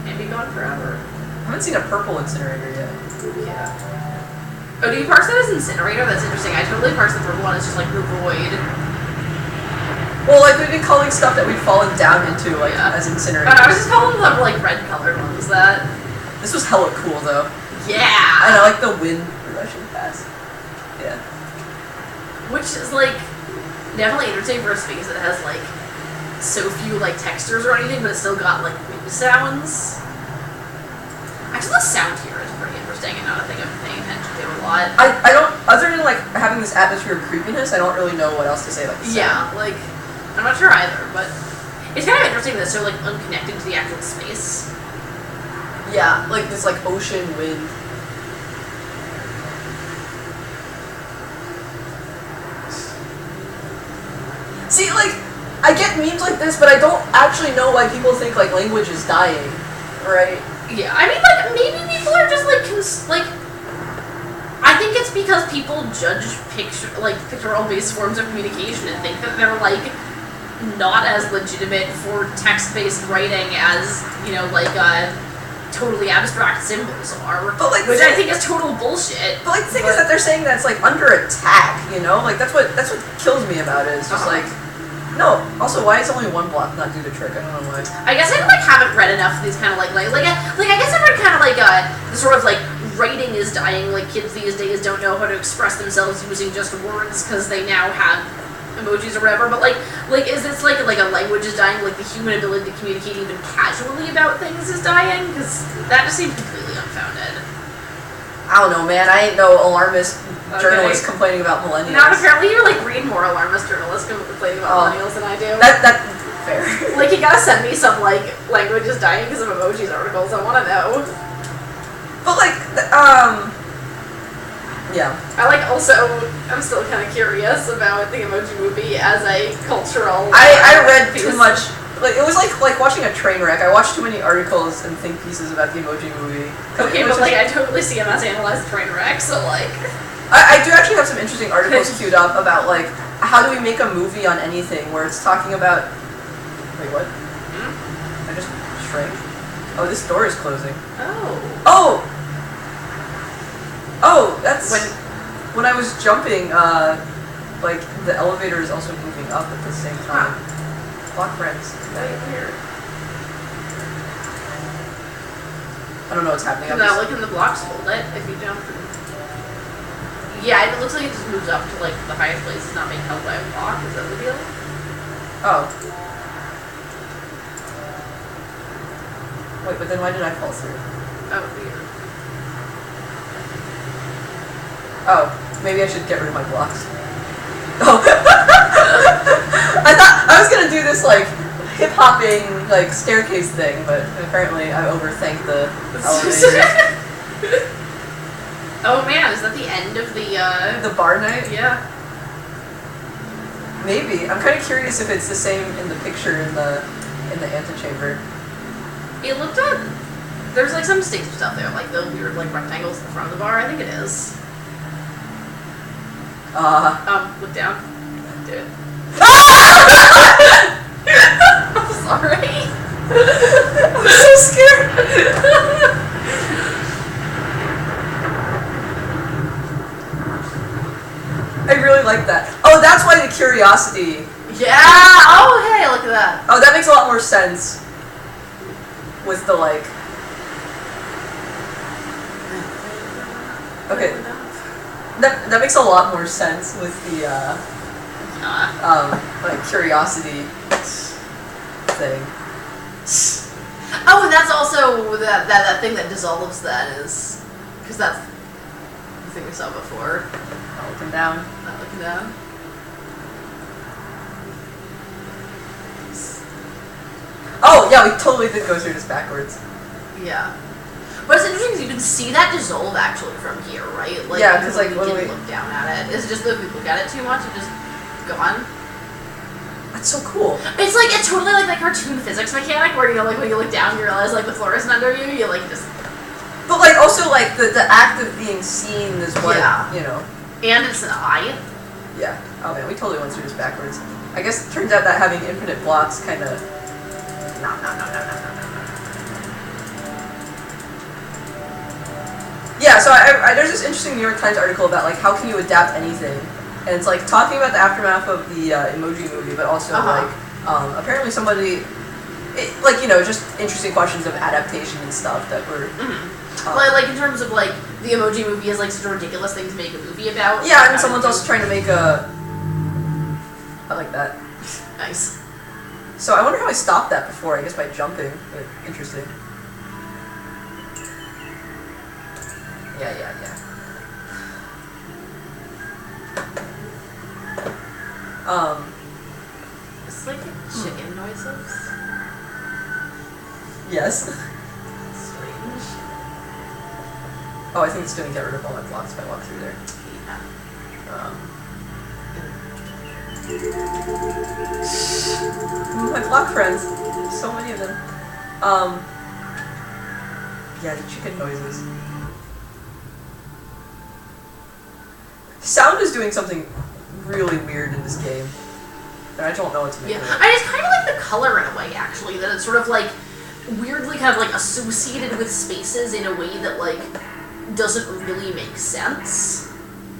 Maybe gone forever. I haven't seen a purple incinerator yet. Yeah. Oh, do you parse that as incinerator? That's interesting. I totally parse the purple one as just like the void. Well, like we've been calling stuff that we've fallen down into like as incinerators. I was just calling them like red colored ones. That. This was hella cool though. Yeah. And I like the wind rushing past. Yeah. Which is like definitely interesting for a space that has like so few like textures or anything, but it's still got like wind sounds. Actually, the sound here is pretty interesting and not a thing I'm paying attention to lot. I don't, other than like having this atmosphere of creepiness, I don't really know what else to say about this. Yeah, like, I'm not sure either, but it's kind of interesting that it's so like unconnected to the actual space. Yeah, like this like ocean wind. See, like, I get memes like this, but I don't actually know why people think like language is dying, right? Yeah, I mean, like, maybe people are just like, I think it's because people judge pictorial-based forms of communication and think that they're like not as legitimate for text-based writing as, you know, like totally abstract symbols are. But like, which I think is total bullshit. But like, the thing is that they're saying that it's like under attack, you know? Like that's what kills me about it. It's just like. No. Also, why is only one block not do the trick? I don't know why. I guess I like haven't read enough of these kind of like I guess I've read kind of like the sort of like writing is dying. Like kids these days don't know how to express themselves using just words because they now have emojis or whatever. But like is this like a language is dying? Like the human ability to communicate even casually about things is dying? Because that just seems completely unfounded. I don't know, man. I ain't no alarmist journalist complaining about millennials. Now, apparently you like read more alarmist journalists complaining about millennials than I do. That's fair. Like you gotta send me some like language is dying because of emojis articles. I want to know. But like, yeah. I like also. I'm still kind of curious about the Emoji Movie as a cultural. I read too much. Like it was like watching a train wreck. I watched too many articles and think pieces about the Emoji Movie. Okay, but like I totally CMS analyzed the train wreck, so like. I do actually have some interesting articles queued up about like how do we make a movie on anything where it's talking about. Wait, what? Hmm? I just shrank. Oh, this door is closing. Oh. Oh, that's when I was jumping. Like the elevator is also moving up at the same time. Huh. Block friends. Very weird. I don't know what's happening. No, like in the blocks hold it if you jump. Yeah, it looks like it just moves up to like the highest place. It's not being held by a block. Is that the deal? Oh. Wait, but then why did I fall through? Oh, weird. Oh, maybe I should get rid of my blocks. Oh. I thought I was gonna do this like hip-hopping like staircase thing, but apparently I overthanked the elevator. Oh man, is that the end of the bar night? Yeah. Maybe. I'm kind of curious if it's the same in the picture in the antechamber. It looked up. There's like some stage stuff there, like the weird like rectangles in front of the bar. I think it is. Look down. Do it. I'm sorry. I'm so scared. I really like that. Oh, that's why the curiosity. Yeah. Oh, hey, look at that. Oh, that makes a lot more sense. With the like. Okay. That makes a lot more sense with the like curiosity thing. Oh, and that's also that thing that dissolves that is because that's the thing we saw before. Not looking down. Not looking down. Oh yeah, we totally did go through this backwards. Yeah. But it's interesting because you can see that dissolve actually from here, right? Like, yeah, because like when we look down at it, is it just that if we look at it too much, it's just gone? That's so cool. It's like it's totally like that cartoon physics mechanic where you know, like when you look down, you realize like the floor isn't under you. You like just. But like also like the act of being seen is what you know. And it's an eye. Yeah. Oh man, we totally went through this backwards. I guess it turns out that having infinite blocks kind of. No. Yeah, so I there's this interesting New York Times article about like how can you adapt anything, and it's like talking about the aftermath of the Emoji Movie, but also like apparently somebody, like you know just interesting questions of adaptation and stuff that were. Like in terms of like the Emoji Movie is like such a ridiculous thing to make a movie about. Yeah, and someone's also trying to make a. I like that. Nice. So I wonder how I stopped that before. I guess by jumping. But interesting. Yeah. It's like chicken noises. Yes. Strange. Oh, I think it's gonna get rid of all my blocks if I walk through there. Yeah. My block friends. So many of them. Yeah, the chicken noises. Sound is doing something really weird in this game. And I don't know what to make Yeah, of it. I just kind of like the color in a way, actually, that it's sort of like weirdly kind of like associated with spaces in a way that like doesn't really make sense.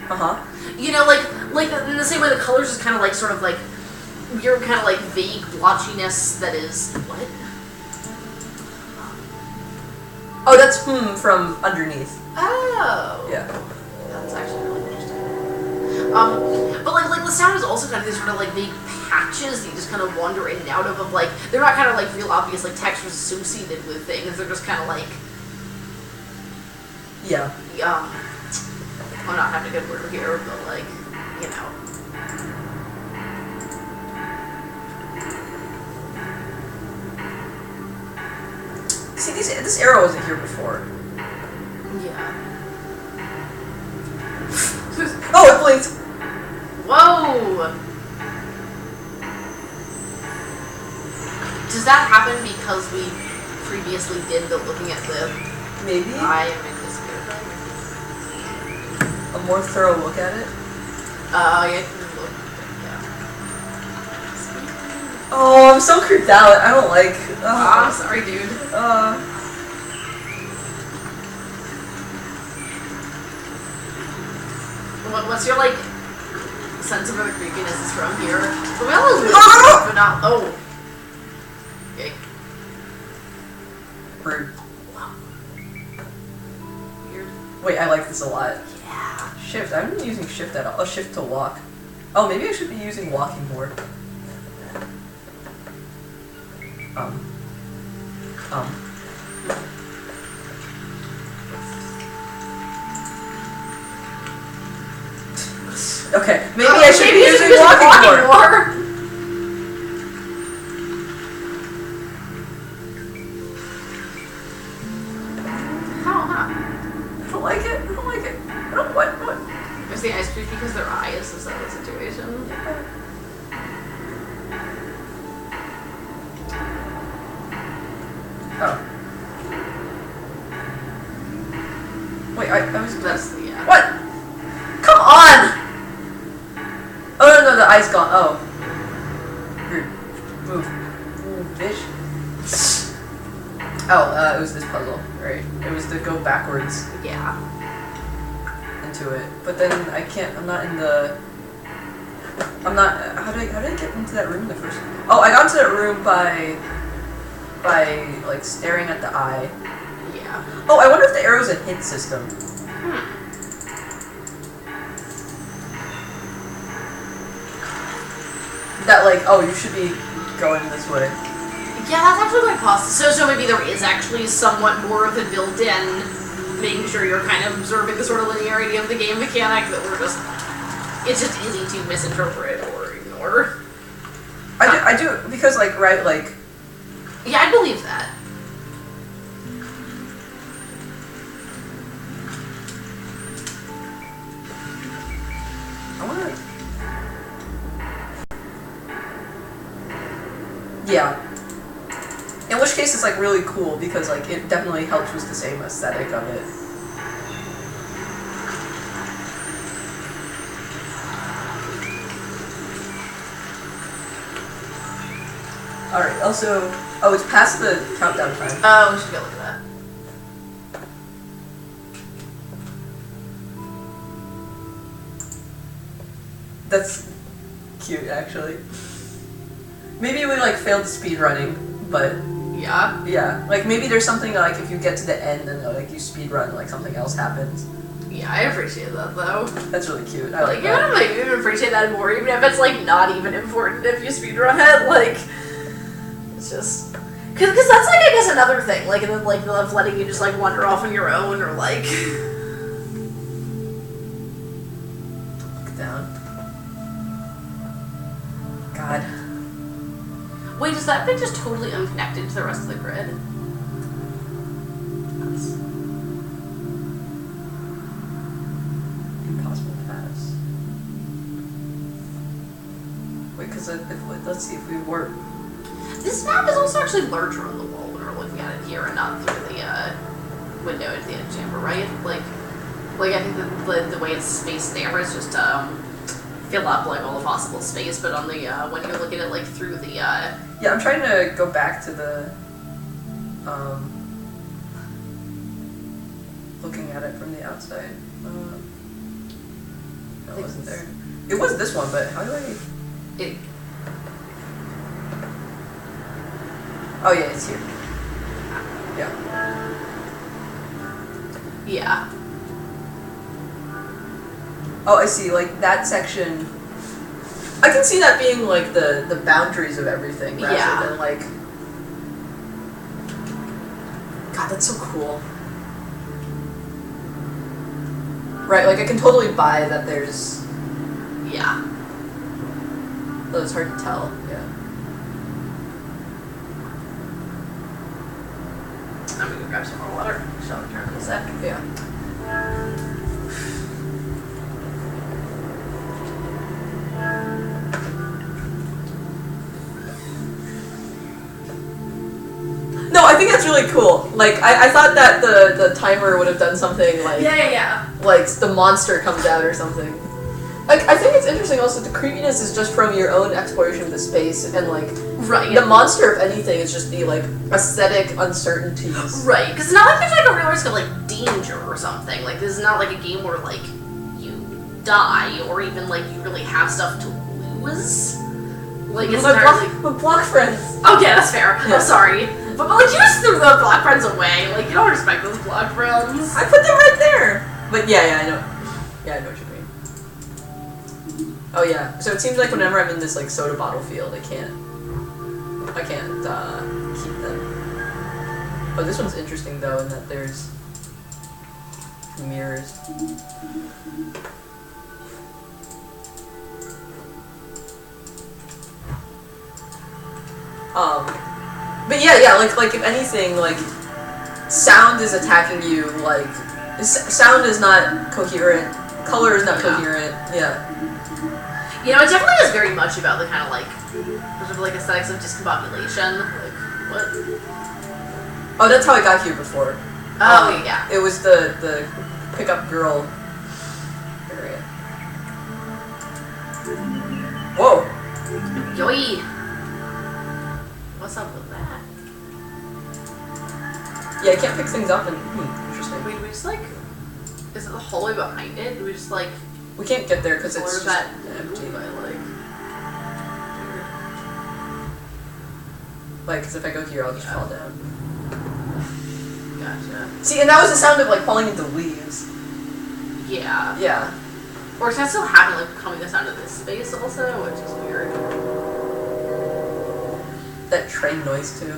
Uh-huh. You know, like in the same way the colors is kind of like sort of like weird kind of like vague blotchiness that is what? Oh, that's from underneath. Oh. Yeah. That's actually really interesting. But like the sound is also kind of these sort of like vague patches that you just kind of wander in and out of like they're not kind of like real obvious like textures associated with things. They're just kind of like I'm not having a good word here, but like you know. See, this arrow wasn't here before. Yeah. Oh, it blinked! Whoa! Does that happen because we previously did the looking at the Maybe? eye and make this weird thing? A more thorough look at it? Yeah, yeah. Oh, I'm so creeped out. I don't like... I'm sorry, dude. What's your, like, sense of where the creepiness is from here? The well is weird, but not... Oh. Okay. Rude. Wow. Weird. Wait, I like this a lot. Yeah. Shift. I haven't been using shift at all. Oh, shift to walk. Oh, maybe I should be using walking more. Okay, maybe I should be using walking more. How, huh? I don't like it. I don't like it. I don't what? Is the ice cream because their eyes? Is that the situation? Oh. Wait, I was... That's, yeah. What? Come on! Oh, no, the eye's gone. Oh. Rude. Move. Move, bitch. Oh, it was this puzzle, right? It was to go backwards. Yeah. Into it. But then I can't, I'm not in the... I'm not... How did I get into that room in the first... Oh, I got into that room by like, staring at the eye. Yeah. Oh, I wonder if the arrow's a hint system. That, like, oh, you should be going this way. Yeah, that's actually quite possible. So maybe there is actually somewhat more of a built-in, making sure you're kind of observing the sort of linearity of the game mechanic that we're just... It's just easy to misinterpret or ignore. I do, because, like, right, like... Yeah, I believe that. I wonder... Yeah. In which case it's, like, really cool, because, like, it definitely helps with the same aesthetic of it. Alright, also... Oh, it's past the countdown time. Oh, we should go look at that. That's cute, actually. Maybe we, like, failed speed running, but... Yeah? Yeah. Like, maybe there's something, like, if you get to the end and, like, you speed run, like, something else happens. Yeah, I appreciate that, though. That's really cute. I like you know, like, even appreciate that more, even if it's, like, not even important if you speedrun it, like... It's just... Cause that's, like, I guess another thing, like, and then, like, of letting you just, like, wander off on your own, or, like... Look down. Wait, is that thing just totally unconnected to the rest of the grid? That's... Impossible pass. Wait, because let's see if we work. This map is also actually larger on the wall when we're looking at it here and not through the window at the Antichamber, right? Like I think the way it's spaced there is just fill up like all the possible space, but on the when you're looking at like through the yeah, I'm trying to go back to the looking at it from the outside. That wasn't there. It was this one, but how do I? Oh yeah, it's here. Yeah. Yeah. Oh, I see. Like that section. I can see that being like the boundaries of everything, rather than like. God, that's so cool. Right, like I can totally buy that there's. Yeah. Though it's hard to tell. Yeah. I'm gonna go grab some more water. Shall return in a sec. Yeah. No, I think that's really cool. Like, I thought that the timer would have done something like... Yeah. Like, the monster comes out or something. Like, I think it's interesting also, the creepiness is just from your own exploration of the space, and like... Right. The monster, if anything, is just the, like, aesthetic uncertainties. Right, because it's not like there's like a real risk of like danger or something. Like, this is not like a game where like you die, or even like you really have stuff to lose. Like, it's entirely... With block friends. Okay, that's fair. Yeah. I'm sorry. But like, you just threw the block friends away. Like, you don't respect those block friends. I put them right there! But yeah, I know. Yeah, I know what you mean. Oh yeah, so it seems like whenever I'm in this like soda bottle field, I can't keep them. Oh, this one's interesting though, in that there's mirrors. But yeah, like if anything, like sound is attacking you. Like sound is not coherent, color is not coherent. Yeah. You know, it definitely is very much about the kind of like, sort of like aesthetics of discombobulation. Like, what? Oh, that's how I got here before. Oh, yeah. It was the pickup girl area. Whoa. Yoy. What's up with that? Yeah, I can't pick things up and interesting. Wait, we just like, is it the hallway behind it? Do we just like? We can't get there because it's just that empty. Like, because if I go here, I'll just fall down. Gotcha. See, and that was the sound of like falling into leaves. Yeah. Yeah. Or it's still having like coming the sound of this space also, which is weird. That train noise too.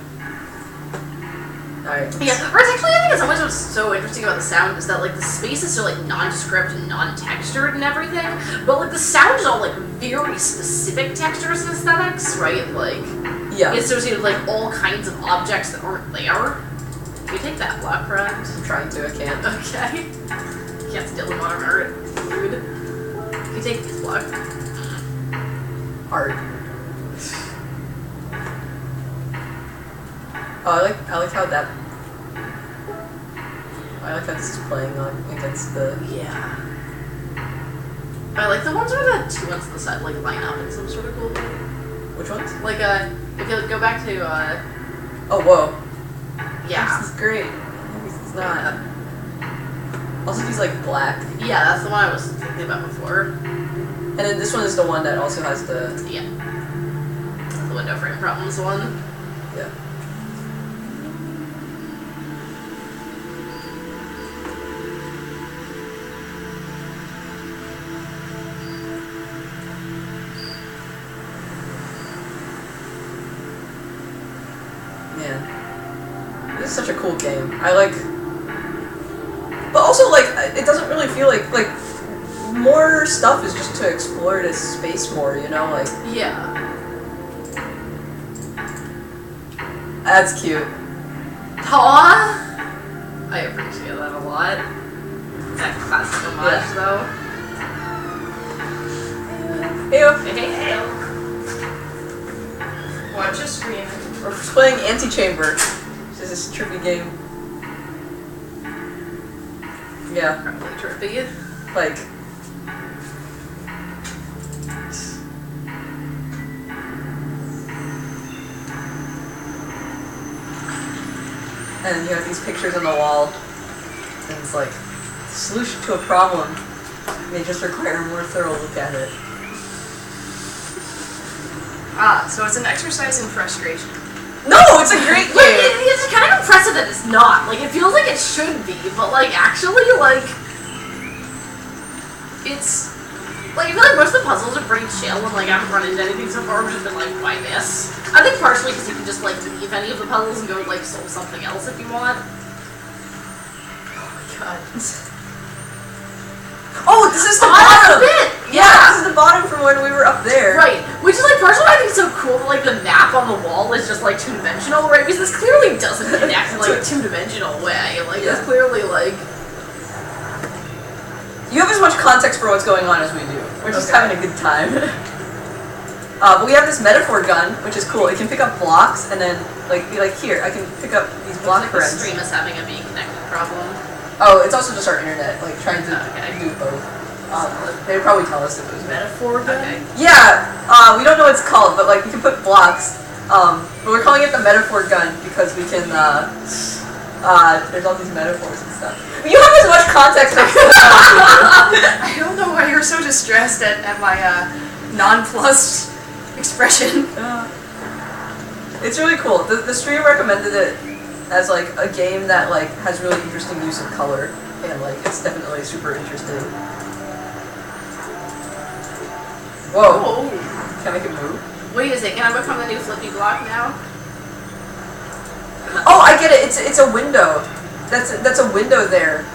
Alright. Yeah, or it's actually, I think in some ways what's so interesting about the sound is that like the space is so like nondescript and non-textured and everything, but like the sound is all like very specific textures and aesthetics, right? Like, yeah, it's associated with like all kinds of objects that aren't there. Can you take that block, friend? I'm trying to, I can't. Okay. You can't steal the water art. Rude. Can you take this block? Art. Oh, I like how that. I like how this is playing on against the. Yeah. I like the ones where the two ones on the side like line up in some sort of cool way. Which ones? Like if you go back to Oh whoa. Yeah. This is great. This is not. Also, he's like black. Yeah, that's the one I was thinking about before. And then this one is the one that also has the. Yeah. The window frame problems one. Yeah. Man, this is such a cool game. I like, but also like it doesn't really feel like more stuff is just to explore this space more. You know, like Yeah. That's cute. Aw! I appreciate that a lot. That costs so much, though. Hey. Watch your screen. We're playing Antichamber, which is this trippy game. Yeah. Probably trippy. Like... And you have these pictures on the wall, and it's like, the solution to a problem may just require a more thorough look at it. So it's an exercise in frustration. No, it's a great game! Like, it's kind of impressive that it's not. Like, it feels like it should be, but, like, actually, like... It's... Like, I feel like most of the puzzles are pretty chill, and, like, I haven't run into anything so far which has been, like, why this? I think partially because you can just, like, leave any of the puzzles and go, like, solve something else if you want. Oh my god. Oh, this is the That's bottom! the bit! Yeah, this is the bottom from when we were up there. Right, which is, like, partially why I think it's so cool that, like, the map on the wall is just, like, two-dimensional, right? Because this clearly doesn't connect in, like, a two-dimensional way. Like, it's clearly, like... You have as much context for what's going on as we do. We're just having a good time. But we have this metaphor gun, which is cool. It can pick up blocks, and then, like here, I can pick up these block like friends. The stream is having a being connected problem. Oh, it's also just our internet, like, trying to do both. They'd probably tell us if it was Metaphor gun? Okay. Yeah, we don't know what it's called, but, like, we can put blocks. But we're calling it the metaphor gun because we can, there's all these metaphors and stuff. You have as much context as I don't know why you're so distressed at my nonplussed expression. It's really cool. The stream recommended it as like a game that like has really interesting use of color, and like it's definitely super interesting. Whoa! Oh. Can I make it move? Wait a second, can I become the new flippy block now? Oh, I get it. It's a window. That's a window there.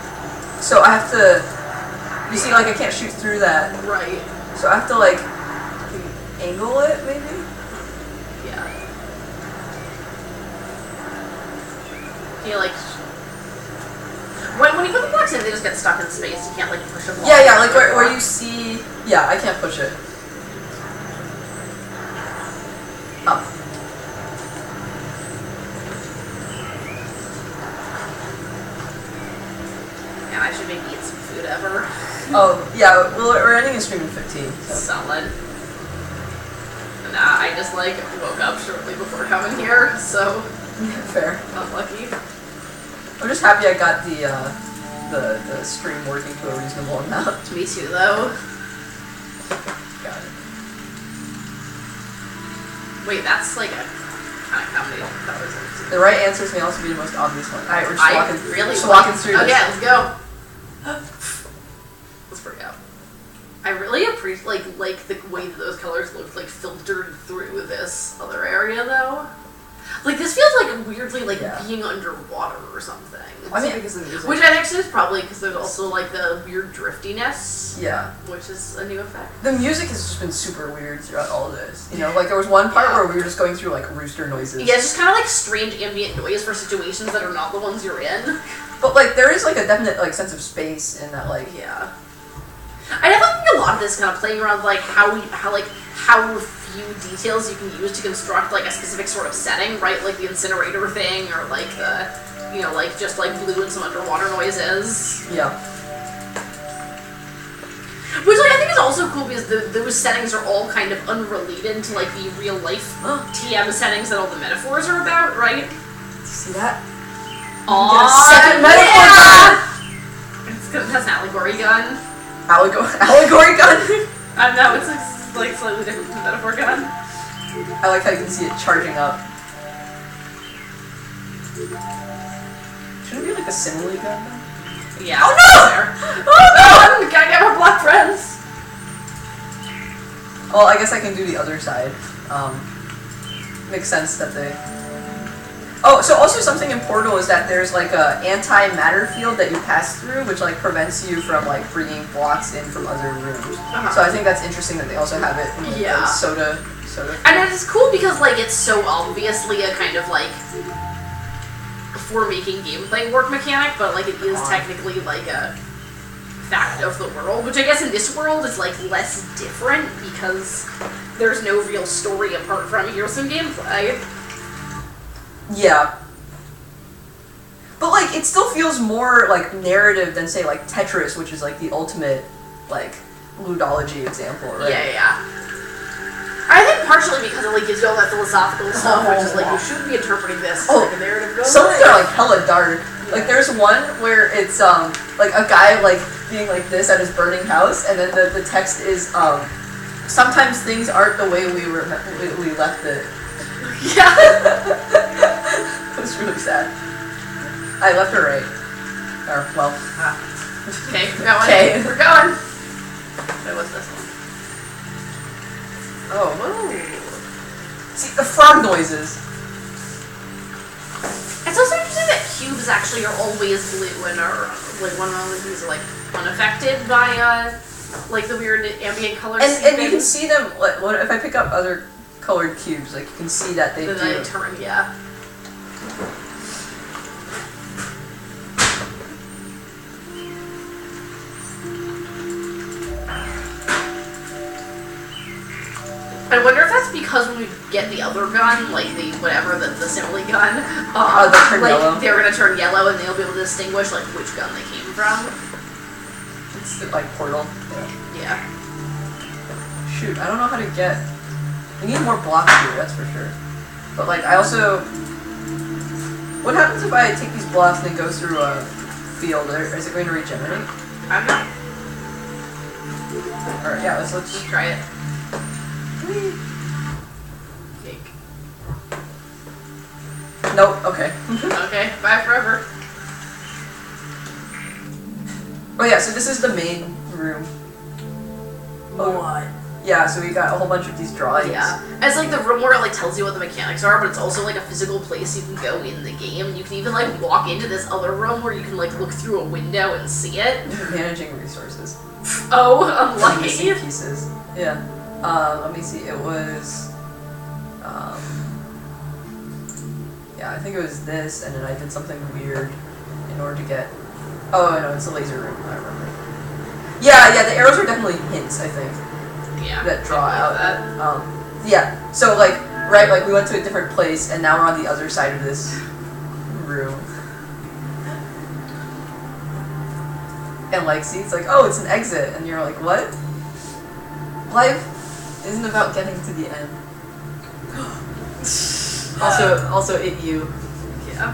So I have to. You see, like I can't shoot through that. Right. So I have to like angle it, maybe. Yeah. Can you like? When you put the blocks in, they just get stuck in space. You can't like push a block. Yeah, like where you see. Yeah, I can't push it. Up. Yeah, I should maybe eat some food ever. Oh, yeah, well, we're ending a stream in 15, so. Solid. Nah, I just like woke up shortly before coming here, so Fair. unlucky. I'm just happy I got the stream working to a reasonable amount. Me too, though. Got it. Wait, that's like a kind of comedy colors. The right answers may also be the most obvious one. Alright, we're just walking, like, through okay, this. let's go. Let's break out. I really appreciate like the way that those colors look like filtered through this other area though. Like this feels like weirdly like being underwater or something. I mean, because of the music. Which I actually is probably because there's also like the weird driftiness. Yeah. Which is a new effect. The music has just been super weird throughout all of this. You know, like there was one part where we were just going through like rooster noises. Yeah, it's just kind of like strange ambient noise for situations that are not the ones you're in. But like there is like a definite like sense of space in that like I definitely think a lot of this kind of playing around like how few details you can use to construct like a specific sort of setting, right? Like the incinerator thing, or like the, you know, like just like blue and some underwater noises. Yeah. Which like I think is also cool because those settings are all kind of unrelated to like the real life TM settings that all the metaphors are about, right? See that? Aww, second metaphor gun! It's good, that's an allegory gun. Allegory gun? No, it's like slightly different from the metaphor gun. I like how you can see it charging up. Shouldn't it be like a simile gun though? Yeah. Oh no! Oh no! Gotta get our black friends! Well, I guess I can do the other side. Makes sense that they... Oh, so also something in Portal is that there's like a anti-matter field that you pass through, which like prevents you from like bringing blocks in from other rooms. So I think that's interesting that they also have it in the soda sort of. And it's cool because, like, it's so obviously a kind of, like, for making gameplay work mechanic, but, like, it is technically, like, a fact of the world, which I guess in this world is, like, less different because there's no real story apart from here's some gameplay. Yeah. But, like, it still feels more, like, narrative than, say, like, Tetris, which is, like, the ultimate, like, ludology example, right? Yeah. I think partially because it, like, gives you all that philosophical stuff, which is, like, you should be interpreting this as, like, a narrative going some of them are, like, hella dark. Yeah. Like, there's one where it's, like, a guy, like, being like this at his burning house, and then the text is, sometimes things aren't the way we left it. Yeah. It was really sad. I left or right? Or, well. Okay, we're going. Okay. We're going. Wait, what's this one? Oh, whoa. See, the frog noises. It's also interesting that cubes actually are always blue and are, like, one of those things are, like, unaffected by, like, the weird ambient colors. And you can see them, like, if I pick up other colored cubes, like, you can see that they do. They turn, yeah. I wonder if that's because when we get the other gun, like the whatever, the simile gun, like they're gonna turn yellow and they'll be able to distinguish like which gun they came from. It's like Portal. Yeah. Shoot, I don't know how to get. We need more blocks here, that's for sure. But like, I also. What happens if I take these blocks and it goes through a field? Is it going to regenerate? I don't know. All right, yeah, let's try it. Cake. Nope, okay. Okay, bye forever. Oh yeah, so this is the main room. What? Yeah, so we got a whole bunch of these drawings. Yeah. It's like the room where it like tells you what the mechanics are, but it's also like a physical place you can go in the game. You can even like walk into this other room where you can like look through a window and see it. Managing resources. Oh, unlucky. Missing pieces. Yeah. Let me see, it was, yeah, I think it was this, and then I did something weird in order to get, oh, no, it's a laser room, I remember. Yeah, the arrows are definitely hints, I think. Yeah. That draw out. That. Yeah, so, like, right, like, we went to a different place, and now we're on the other side of this room. And, like, see, it's like, oh, it's an exit, and you're like, what? Life isn't about getting to the end. also it you. Yeah.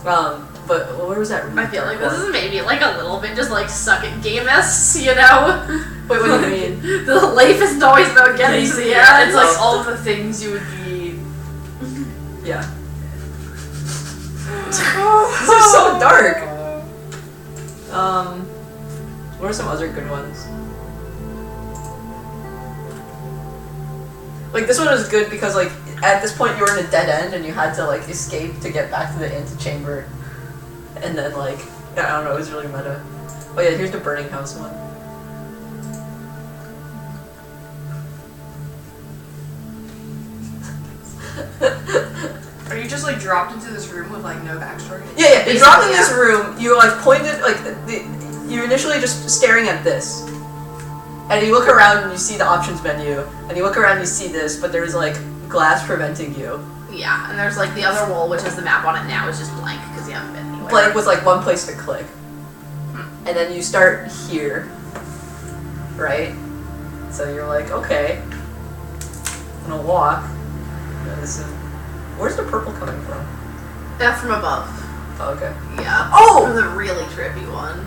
But where was that? I feel like this is maybe like a little bit just like suck at game-esque, you know? Wait, what do you mean? The life isn't always about getting to the end. It's like all of the things you would be. Yeah. This is so dark. What are some other good ones? Like, this one was good because, like, at this point you were in a dead end and you had to, like, escape to get back to the Antichamber. And then, like, I don't know, it was really meta. Oh yeah, here's the burning house one. Are you just like dropped into this room with like no backstory? Yeah, you dropped in this room, you like pointed, like, you're initially just staring at this. And you look around and you see the options menu, and you look around and you see this, but there's like glass preventing you. Yeah, and there's like the other wall, which has the map on it now, is just blank because you haven't been anywhere. Blank with like one place to click. And then you start here, right? So you're like, okay, I'm gonna walk. Where's the purple coming from? From above. Oh, okay. Yeah. Oh! From the really trippy one.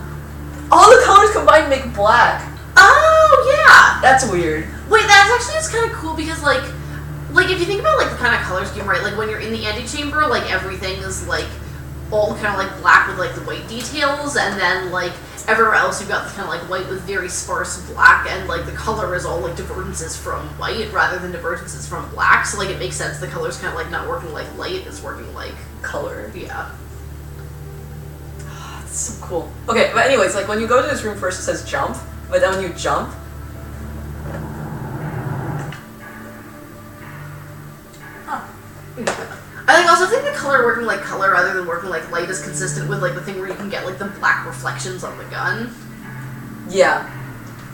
All the colors combined make black. Oh, yeah! That's weird. Wait, that's actually just kind of cool because, like, if you think about, like, the kind of color scheme, right, like, when you're in the Antichamber, like, everything is, like, all kind of, like, black with, like, the white details, and then, like, everywhere else you've got the kind of, like, white with very sparse black, and, like, the color is all, like, divergences from white rather than divergences from black, so, like, it makes sense the color's kind of, like, not working like light, it's working like color. Yeah. That's so cool. Okay, but anyways, like, when you go to this room first it says jump, but then when you jump, color working like color rather than working like light is consistent with like the thing where you can get like the black reflections on the gun. Yeah.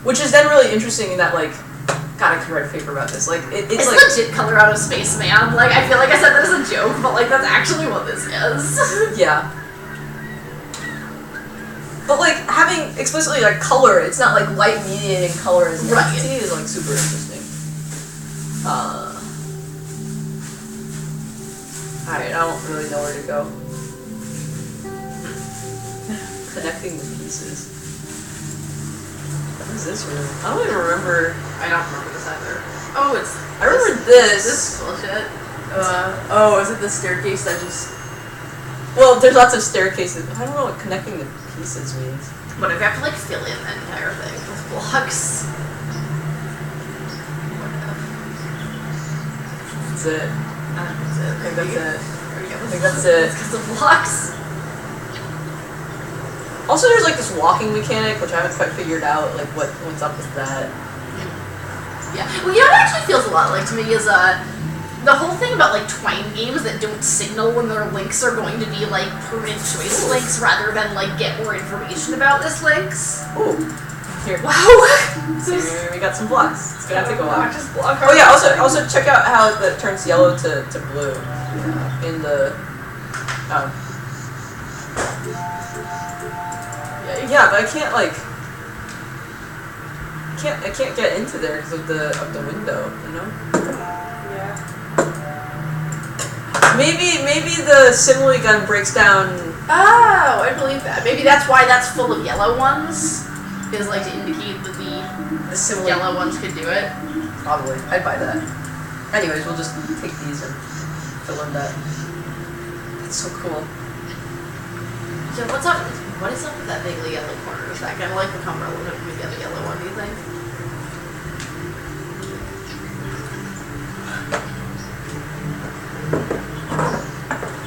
Which is then really interesting in that, like, God, I could write a paper about this. Like, it's like legit color out of space, man. Like, I feel like I said that as a joke, but like that's actually what this is. Yeah. But like having explicitly like color, it's not like light mediating color as an entity is like super interesting. Alright, I don't really know where to go. Connecting the pieces. What is this room? I don't even remember. I don't remember this either. Oh, it's. I remember this. This bullshit. Oh, is it the staircase that just... Well, there's lots of staircases. I don't know what connecting the pieces means. What if you have to like fill in the entire thing with blocks? That's it. I think that's it. I think that's it. It's because of blocks. Also, there's like this walking mechanic, which I haven't quite figured out, like what's up with that. Yeah. Well, you know what it actually feels a lot like to me is the whole thing about like Twine games that don't signal when their links are going to be like permanent choice links rather than like get more information about this links. Ooh. Here. Wow. Here we got some blocks. It's gonna take a while. Just block Oh yeah, also check out how it turns yellow to blue in the yeah, but I can't like I can't get into there because of the window, you know? Yeah. Maybe the simile gun breaks down. Oh, I believe that. Maybe that's why that's full of yellow ones. Is like to indicate that the simile yellow ones could do it. Probably. I'd buy that. Anyways, we'll just take these and fill in that. That's so cool. Yeah, what's up? What is up with that vaguely yellow corner? Is that kind of like the camera a little bit from the other yellow one, do you think?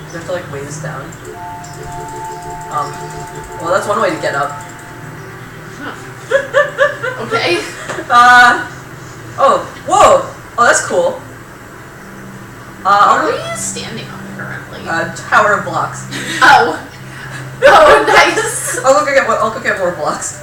You have to like weigh this down. Well, that's one way to get up. Okay. Oh, whoa! Oh, that's cool. What are you standing on currently? Tower of blocks. Oh. Oh, nice. I'll go get more blocks.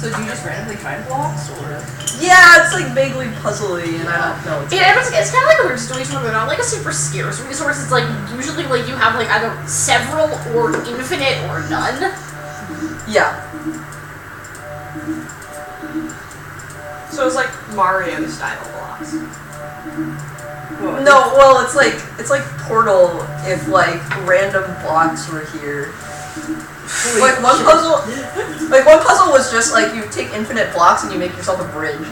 So do you just randomly find blocks, or...? Yeah, it's like vaguely puzzly, and I don't know. It's kind of like a weird situation where they're not like a super scarce resource. It's like usually like you have like either several or infinite or none. Yeah. So it's like Mario style blocks. Whoa. No, well, it's like Portal if like random blocks were here. Like one puzzle was just like you take infinite blocks and you make yourself a bridge.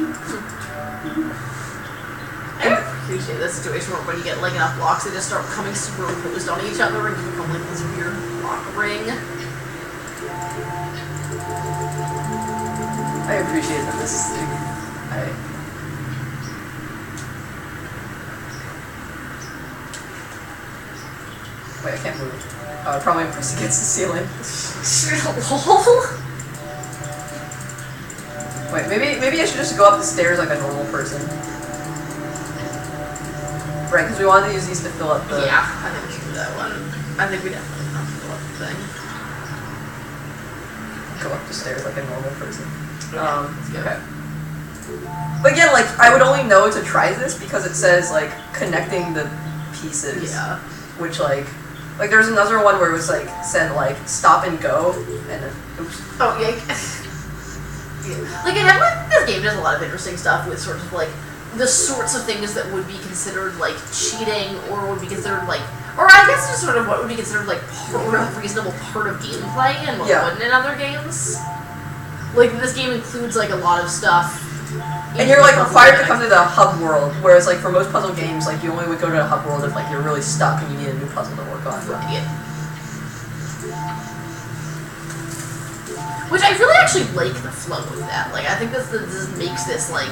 I appreciate this situation where when you get like enough blocks, they just start coming superimposed on each other and you become like this weird block ring. I appreciate that this is like, Wait, I can't move. Oh, probably pressed against the ceiling. Lol. Wait, maybe I should just go up the stairs like a normal person. Right, because we wanted to use these to fill up the... Yeah, I think we should do that one. I think we definitely have to fill up the thing. Go up the stairs like a normal person. Okay. But again, like, I would only know to try this because it says, like, connecting the pieces. Yeah. Which, like there's another one where it was, like, said, like, stop and go, and then, oops. Oh, yeah. Yeah. Like, I definitely think this game does a lot of interesting stuff with sort of, like, the sorts of things that would be considered, like, cheating, or would be considered, like, or I guess just sort of what would be considered, like, a reasonable part of gameplay and what wouldn't in other games. Like, this game includes, like, a lot of stuff. And you're, like, required to come to the hub world, whereas, like, for most puzzle games, like, you only would go to the hub world if, like, you're really stuck and you need a new puzzle to work on. Right. Which I really actually like the flow of that. Like, I think this makes this, like,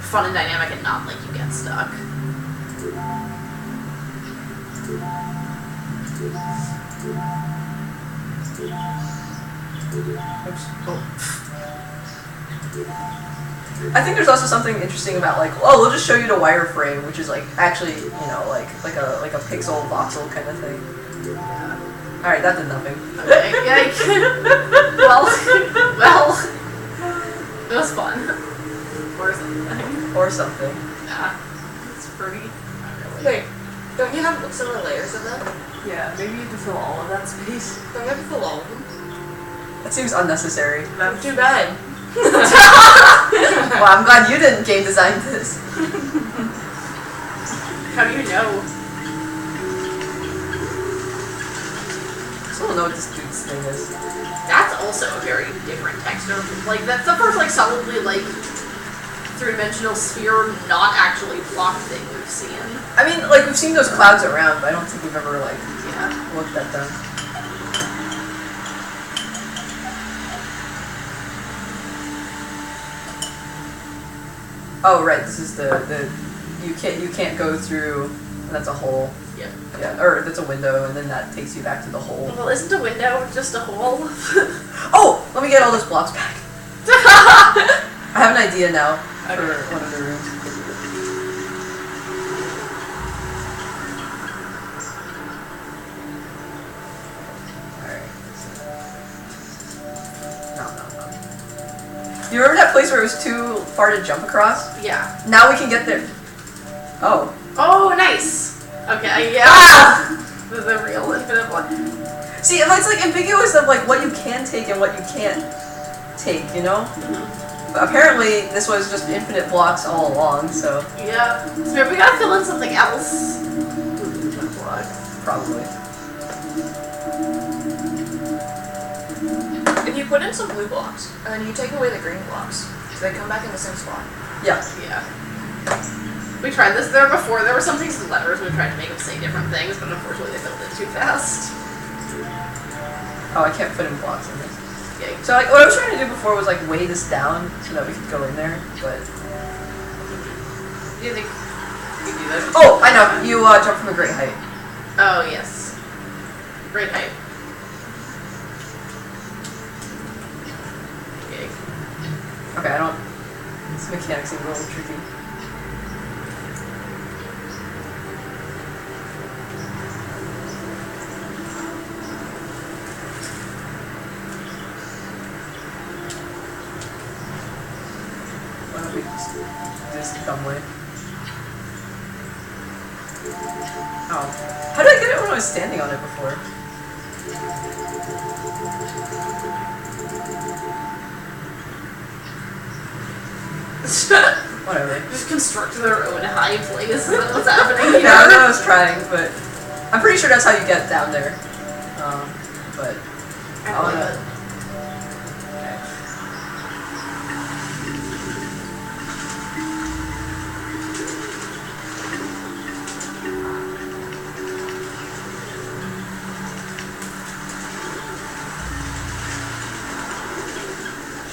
fun and dynamic and not, like, you get stuck. Oops. Oh. I think there's also something interesting about like, oh, we'll just show you the wireframe, which is like actually, you know, like a pixel voxel kind of thing. All right, that did nothing. Okay, yeah. well, it was fun. Or something. Yeah, it's pretty. Wait, don't you have similar layers of them? Yeah, maybe you can fill all of that space. Don't you have to fill all of them? That seems unnecessary. That's too bad. Well, I'm glad you didn't game design this. How do you know? I still don't know what this dude's thing is. That's also a very different texture. Like, that's the first, like, solidly, like, three-dimensional sphere, not actually block thing we've seen. I mean, like, we've seen those clouds around, but I don't think we've ever, like, Yeah. looked at them. Oh, right, this is the you can't go through, and that's a hole. Yeah. Yeah, or that's a window, and then that takes you back to the hole. Well, isn't a window just a hole? Oh, let me get all those blocks back. I have an idea now for one of the rooms. You remember that place where it was too far to jump across? Yeah. Now we can get there. Oh. Oh, nice! Okay, yeah! Ah! The real infinite one. See, it's like ambiguous of like what you can take and what you can't take, you know? But apparently this was just infinite blocks all along, so. Yeah. So maybe we gotta fill in something else. Probably. If you put in some blue blocks, and then you take away the green blocks, do they come back in the same spot? Yeah. Yeah. We tried this there before. There were some things with letters we tried to make them say different things, but unfortunately they filled in too fast. Oh, I can't put in blocks in this. Okay. So like what I was trying to do before was like weigh this down so that we could go in there, but. Do you think you can do that? Oh, I know. You jump from a great height. Oh, yes. Great height. Okay. Okay, I don't. This mechanics seem a little tricky. Why don't we just do this dumb way? Oh. How did I get it when I was standing on it before? Whatever. Just construct their own high place. Is that what's happening here? Yeah, I know I was trying, but I'm pretty sure that's how you get down there. But I I wanna. believe it. Okay.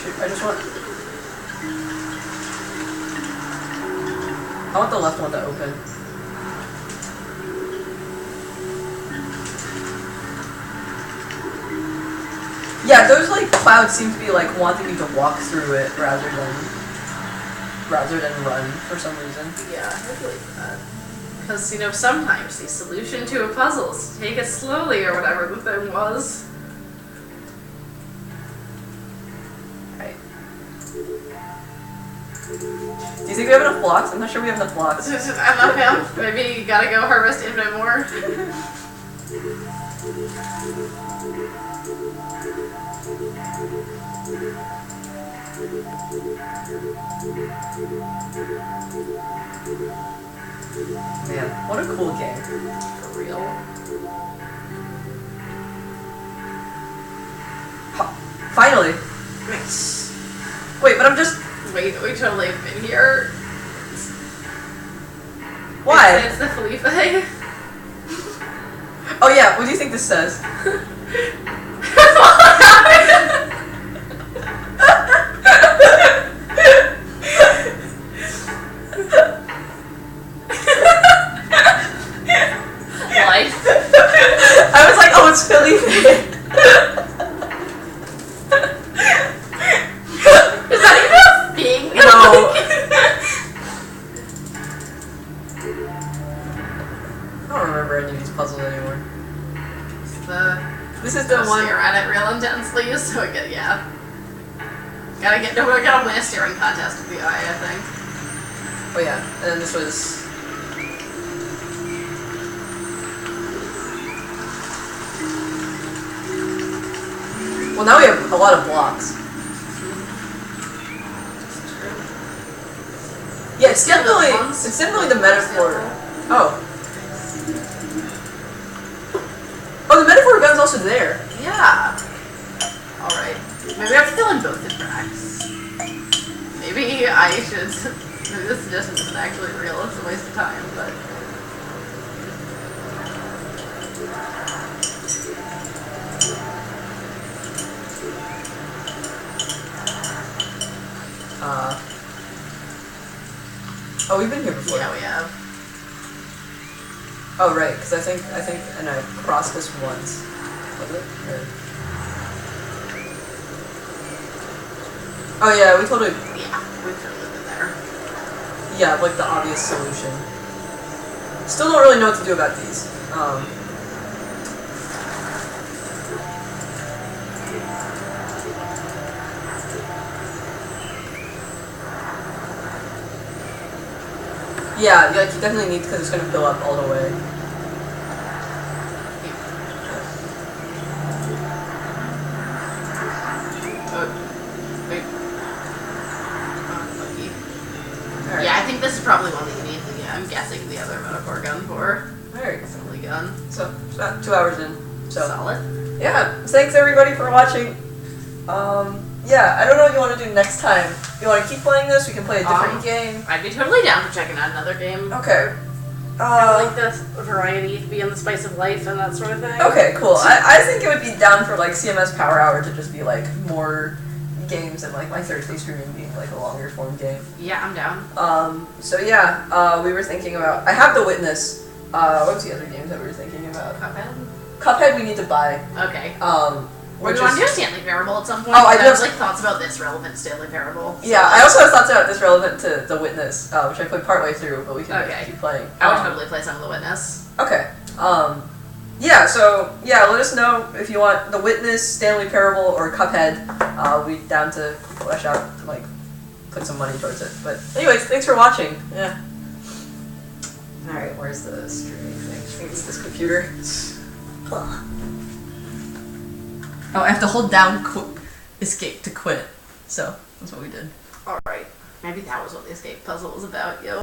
Shoot, I just want. I want the left one to open. Yeah, those like clouds seem to be like wanting you to walk through it rather than run for some reason. Yeah, I believe that. Because, you know, sometimes the solution to a puzzle is to take it slowly or whatever the thing was. Right. Do you think we have enough blocks? I'm not sure we have enough blocks. I'm not him. Maybe you gotta go harvest infinite more. Man, what a cool game. For real. Finally. Nice. Wait, but I'm just. Wait, we totally have been here. Why? It's the Felipe. Oh yeah, what do you think this says? Life. I was like, oh, it's Felipe. Is that even a thing? No. This is the one. Stare at it real intensely, so I get gotta win a staring contest with the eye, I think. Oh yeah, and then this was. Well, now we have a lot of blocks. Yeah, it's definitely the metaphor. Oh. Oh, the metaphor gun's also there. Yeah. Alright. Maybe I have to fill in both the tracks. Maybe I should. Maybe this suggestion isn't actually real, it's a waste of time, but. Oh, we've been here before. Yeah, we have. Oh, right, because I think, and I crossed this once. Was it? Or... Oh yeah, we totally. Yeah, we've totally been there. Yeah, like the obvious solution. Still don't really know what to do about these. Yeah, like you definitely need, because it's going to fill up all the way. Wait. Right. Yeah, I think this is probably one that you need the, I'm guessing the other metaphor gun for. Alright. Assembly gun. So, about 2 hours in. So. Solid. Yeah, thanks everybody for watching. Yeah, I don't know what you want to do next time. You want to keep playing this? We can play a different game. I'd be totally down for checking out another game. Okay. I like the variety, be in the spice of life and that sort of thing. Okay, cool. I think it would be down for like CMS Power Hour to just be like more games and like my Thursday streaming being like a longer form game. Yeah, I'm down. So yeah, we were thinking about. I have The Witness. What was the other games that we were thinking about? Cuphead we need to buy. Okay. Which we want to do a Stanley Parable at some point. Oh, I do have like thoughts about this relevant Stanley Parable. So. Yeah, I also have thoughts about this relevant to The Witness, which I played partway through, but we can keep playing. I would totally play some of The Witness. Okay. Yeah, so, yeah, let us know if you want The Witness, Stanley Parable, or Cuphead. We're down to flesh out, like, put some money towards it. But anyways, thanks for watching. Yeah. Alright, where's the streaming thing? I think it's this computer. Ugh. Oh, I have to hold down escape to quit. So, that's what we did. Alright. Maybe that was what the escape puzzle was about, yo.